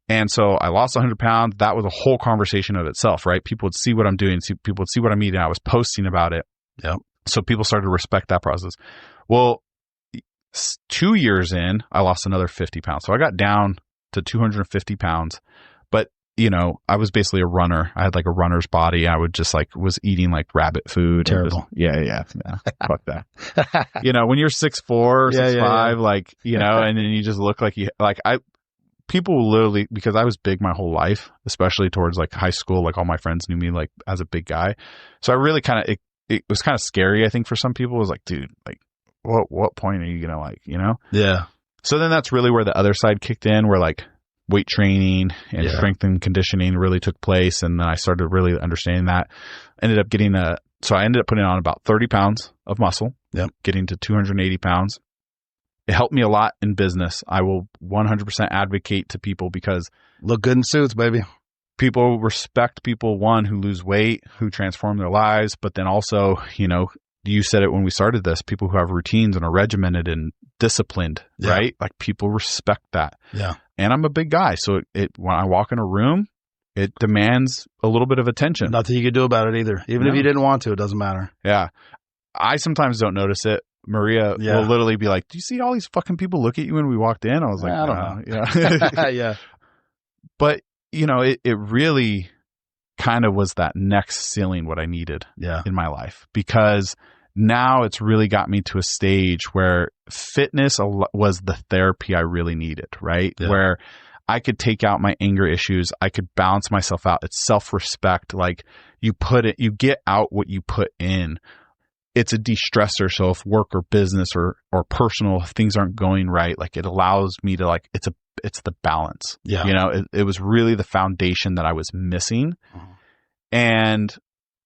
[SPEAKER 2] And so I lost 100 pounds. That was a whole conversation of itself, right? People would see what I'm doing. People would see what I'm eating. I was posting about it.
[SPEAKER 1] Yep.
[SPEAKER 2] So people started to respect that process. Well, 2 years in, I lost another 50 pounds. So I got down to 250 pounds. But, you know, I was basically a runner. I had like a runner's body. I would just like was eating like rabbit food.
[SPEAKER 1] Terrible.
[SPEAKER 2] Yeah. Fuck that. You know, when you're 6'4", 6'5", like, you know, and then you just look like people will literally, because I was big my whole life, especially towards like high school, like all my friends knew me like as a big guy. So I really it was kind of scary, I think, for some people. It was like, dude, like, what point are you going to like, you know?
[SPEAKER 1] Yeah.
[SPEAKER 2] So then that's really where the other side kicked in, where like weight training and strength and conditioning really took place. And then I started really understanding that. I ended up putting on about 30 pounds of muscle, getting to 280 pounds. It helped me a lot in business. I will 100% advocate to people because
[SPEAKER 1] look good in suits, baby.
[SPEAKER 2] People respect people, one, who lose weight, who transform their lives, but then also, you know, you said it when we started this, people who have routines and are regimented and disciplined, right? Like people respect that.
[SPEAKER 1] Yeah.
[SPEAKER 2] And I'm a big guy. So when I walk in a room, it demands a little bit of attention.
[SPEAKER 1] Nothing you can do about it either. Even if you didn't want to, it doesn't matter.
[SPEAKER 2] Yeah. I sometimes don't notice it. Maria will literally be like, do you see all these fucking people look at you when we walked in? I was like,
[SPEAKER 1] I don't know.
[SPEAKER 2] Yeah.
[SPEAKER 1] Yeah.
[SPEAKER 2] But, you know, it really kind of was that next ceiling what I needed in my life, because now it's really got me to a stage where fitness was the therapy I really needed, right? Yeah. Where I could take out my anger issues. I could balance myself out. It's self-respect. Like you get out what you put in. It's a de-stressor. So if work or business or personal, if things aren't going right, like it allows me to like, it's the balance. Yeah. You know, it was really the foundation that I was missing. Mm-hmm. And,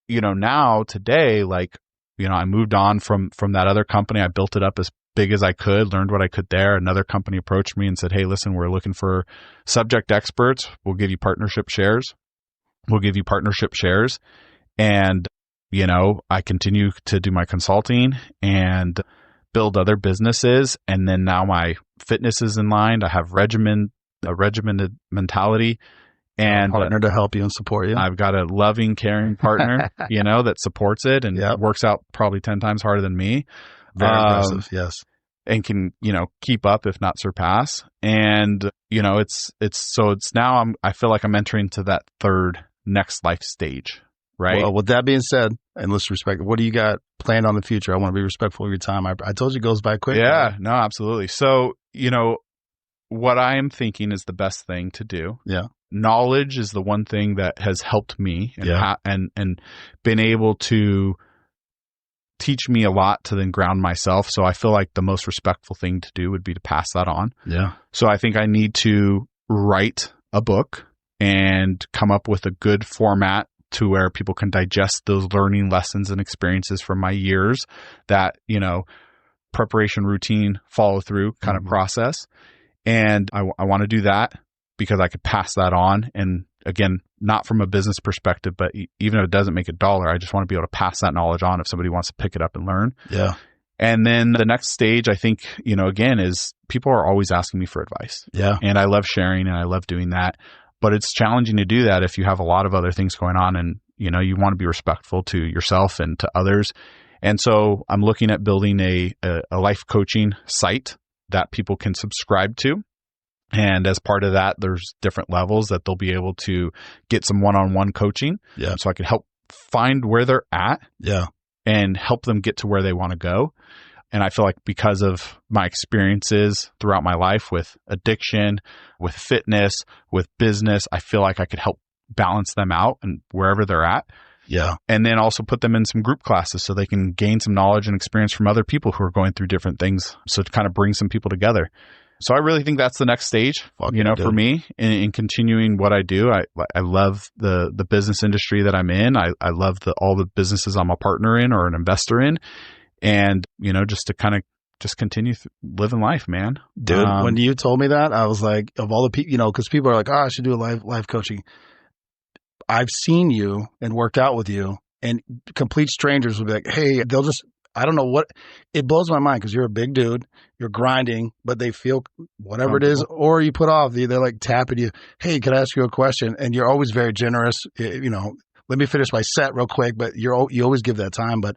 [SPEAKER 2] you know, now today, like, you know, I moved on from that other company. I built it up as big as I could, learned what I could there. Another company approached me and said, hey, listen, we're looking for subject experts. We'll give you partnership shares. And, you know, I continue to do my consulting and build other businesses. And then now my fitness is in line. I have a regimented mentality. And
[SPEAKER 1] a partner to help you and support you.
[SPEAKER 2] I've got a loving, caring partner, you know, that supports it and works out probably 10 times harder than me.
[SPEAKER 1] Very impressive, yes.
[SPEAKER 2] And can, you know, keep up, if not surpass. And, you know, it's now I feel like I'm entering to that third next life stage, right?
[SPEAKER 1] Well, with that being said, and let's respect, what do you got planned on the future? I want to be respectful of your time. I told you it goes by quick.
[SPEAKER 2] Yeah, right? No, absolutely. So, you know, what I am thinking is the best thing to do.
[SPEAKER 1] Yeah.
[SPEAKER 2] Knowledge is the one thing that has helped me and been able to teach me a lot to then ground myself. So I feel like the most respectful thing to do would be to pass that on.
[SPEAKER 1] Yeah.
[SPEAKER 2] So I think I need to write a book and come up with a good format to where people can digest those learning lessons and experiences from my years, that, you know, preparation, routine, follow through kind of process. And I want to do that because I could pass that on. And again, not from a business perspective, but even if it doesn't make $1, I just want to be able to pass that knowledge on if somebody wants to pick it up and learn.
[SPEAKER 1] Yeah.
[SPEAKER 2] And then the next stage, I think, you know, again, is people are always asking me for advice.
[SPEAKER 1] Yeah.
[SPEAKER 2] And I love sharing and I love doing that. But it's challenging to do that if you have a lot of other things going on and, you know, you want to be respectful to yourself and to others. And so I'm looking at building a life coaching site that people can subscribe to. And as part of that, there's different levels that they'll be able to get some one-on-one coaching.
[SPEAKER 1] Yeah.
[SPEAKER 2] So I can help find where they're at
[SPEAKER 1] Yeah.
[SPEAKER 2] and help them get to where they want to go. And I feel like because of my experiences throughout my life with addiction, with fitness, with business, I feel like I could help balance them out and wherever they're at.
[SPEAKER 1] Yeah.
[SPEAKER 2] And then also put them in some group classes so they can gain some knowledge and experience from other people who are going through different things. So to kind of bring some people together. So I really think that's the next stage, for me in continuing what I do. I love the business industry that I'm in. I love all the businesses I'm a partner in or an investor in. And, just to kind of just continue living life, man.
[SPEAKER 1] Dude, when you told me that, I was like, of all the people, because people are like, oh, I should do a life coaching. I've seen you and worked out with you, and complete strangers will be like, hey, they'll just, I don't know what, it blows my mind because you're a big dude, you're grinding, but they feel whatever it is, or you put off, they're like tapping you, hey, can I ask you a question? And you're always very generous, let me finish my set real quick, but you always give that time. But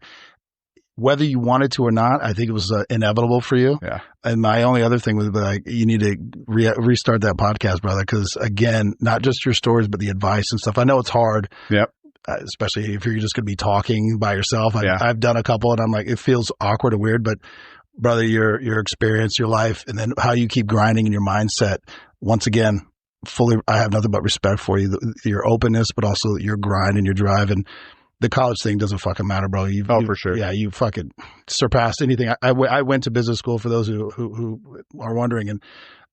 [SPEAKER 1] whether you wanted to or not, I think it was inevitable for you.
[SPEAKER 2] Yeah.
[SPEAKER 1] And my only other thing was like, you need to restart that podcast, brother. Because again, not just your stories, but the advice and stuff. I know it's hard.
[SPEAKER 2] Yep.
[SPEAKER 1] Especially if you're just going to be talking by yourself. I've done a couple and I'm like, it feels awkward and weird, but brother, your experience, your life, and then how you keep grinding in your mindset. Once again, I have nothing but respect for you, your openness, but also your grind and your drive. And the college thing doesn't fucking matter, bro.
[SPEAKER 2] For sure.
[SPEAKER 1] Yeah, you fucking surpassed anything. I went to business school, for those who are wondering, and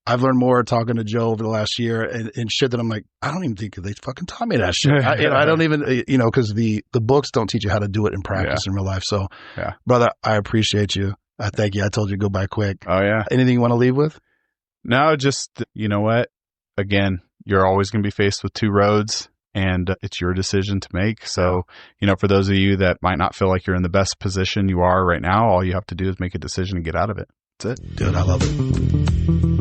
[SPEAKER 1] I've learned more talking to Joe over the last year and shit that I'm like, I don't even think they fucking taught me that shit. I don't even, because the books don't teach you how to do it in practice in real life. So, brother, I appreciate you. I thank you. I told you to go by quick.
[SPEAKER 2] Oh, yeah.
[SPEAKER 1] Anything you want to leave with?
[SPEAKER 2] No, just, you know what? Again, you're always going to be faced with two roads. And it's your decision to make. So, for those of you that might not feel like you're in the best position you are right now, all you have to do is make a decision and get out of it. That's it.
[SPEAKER 1] Dude, I love it.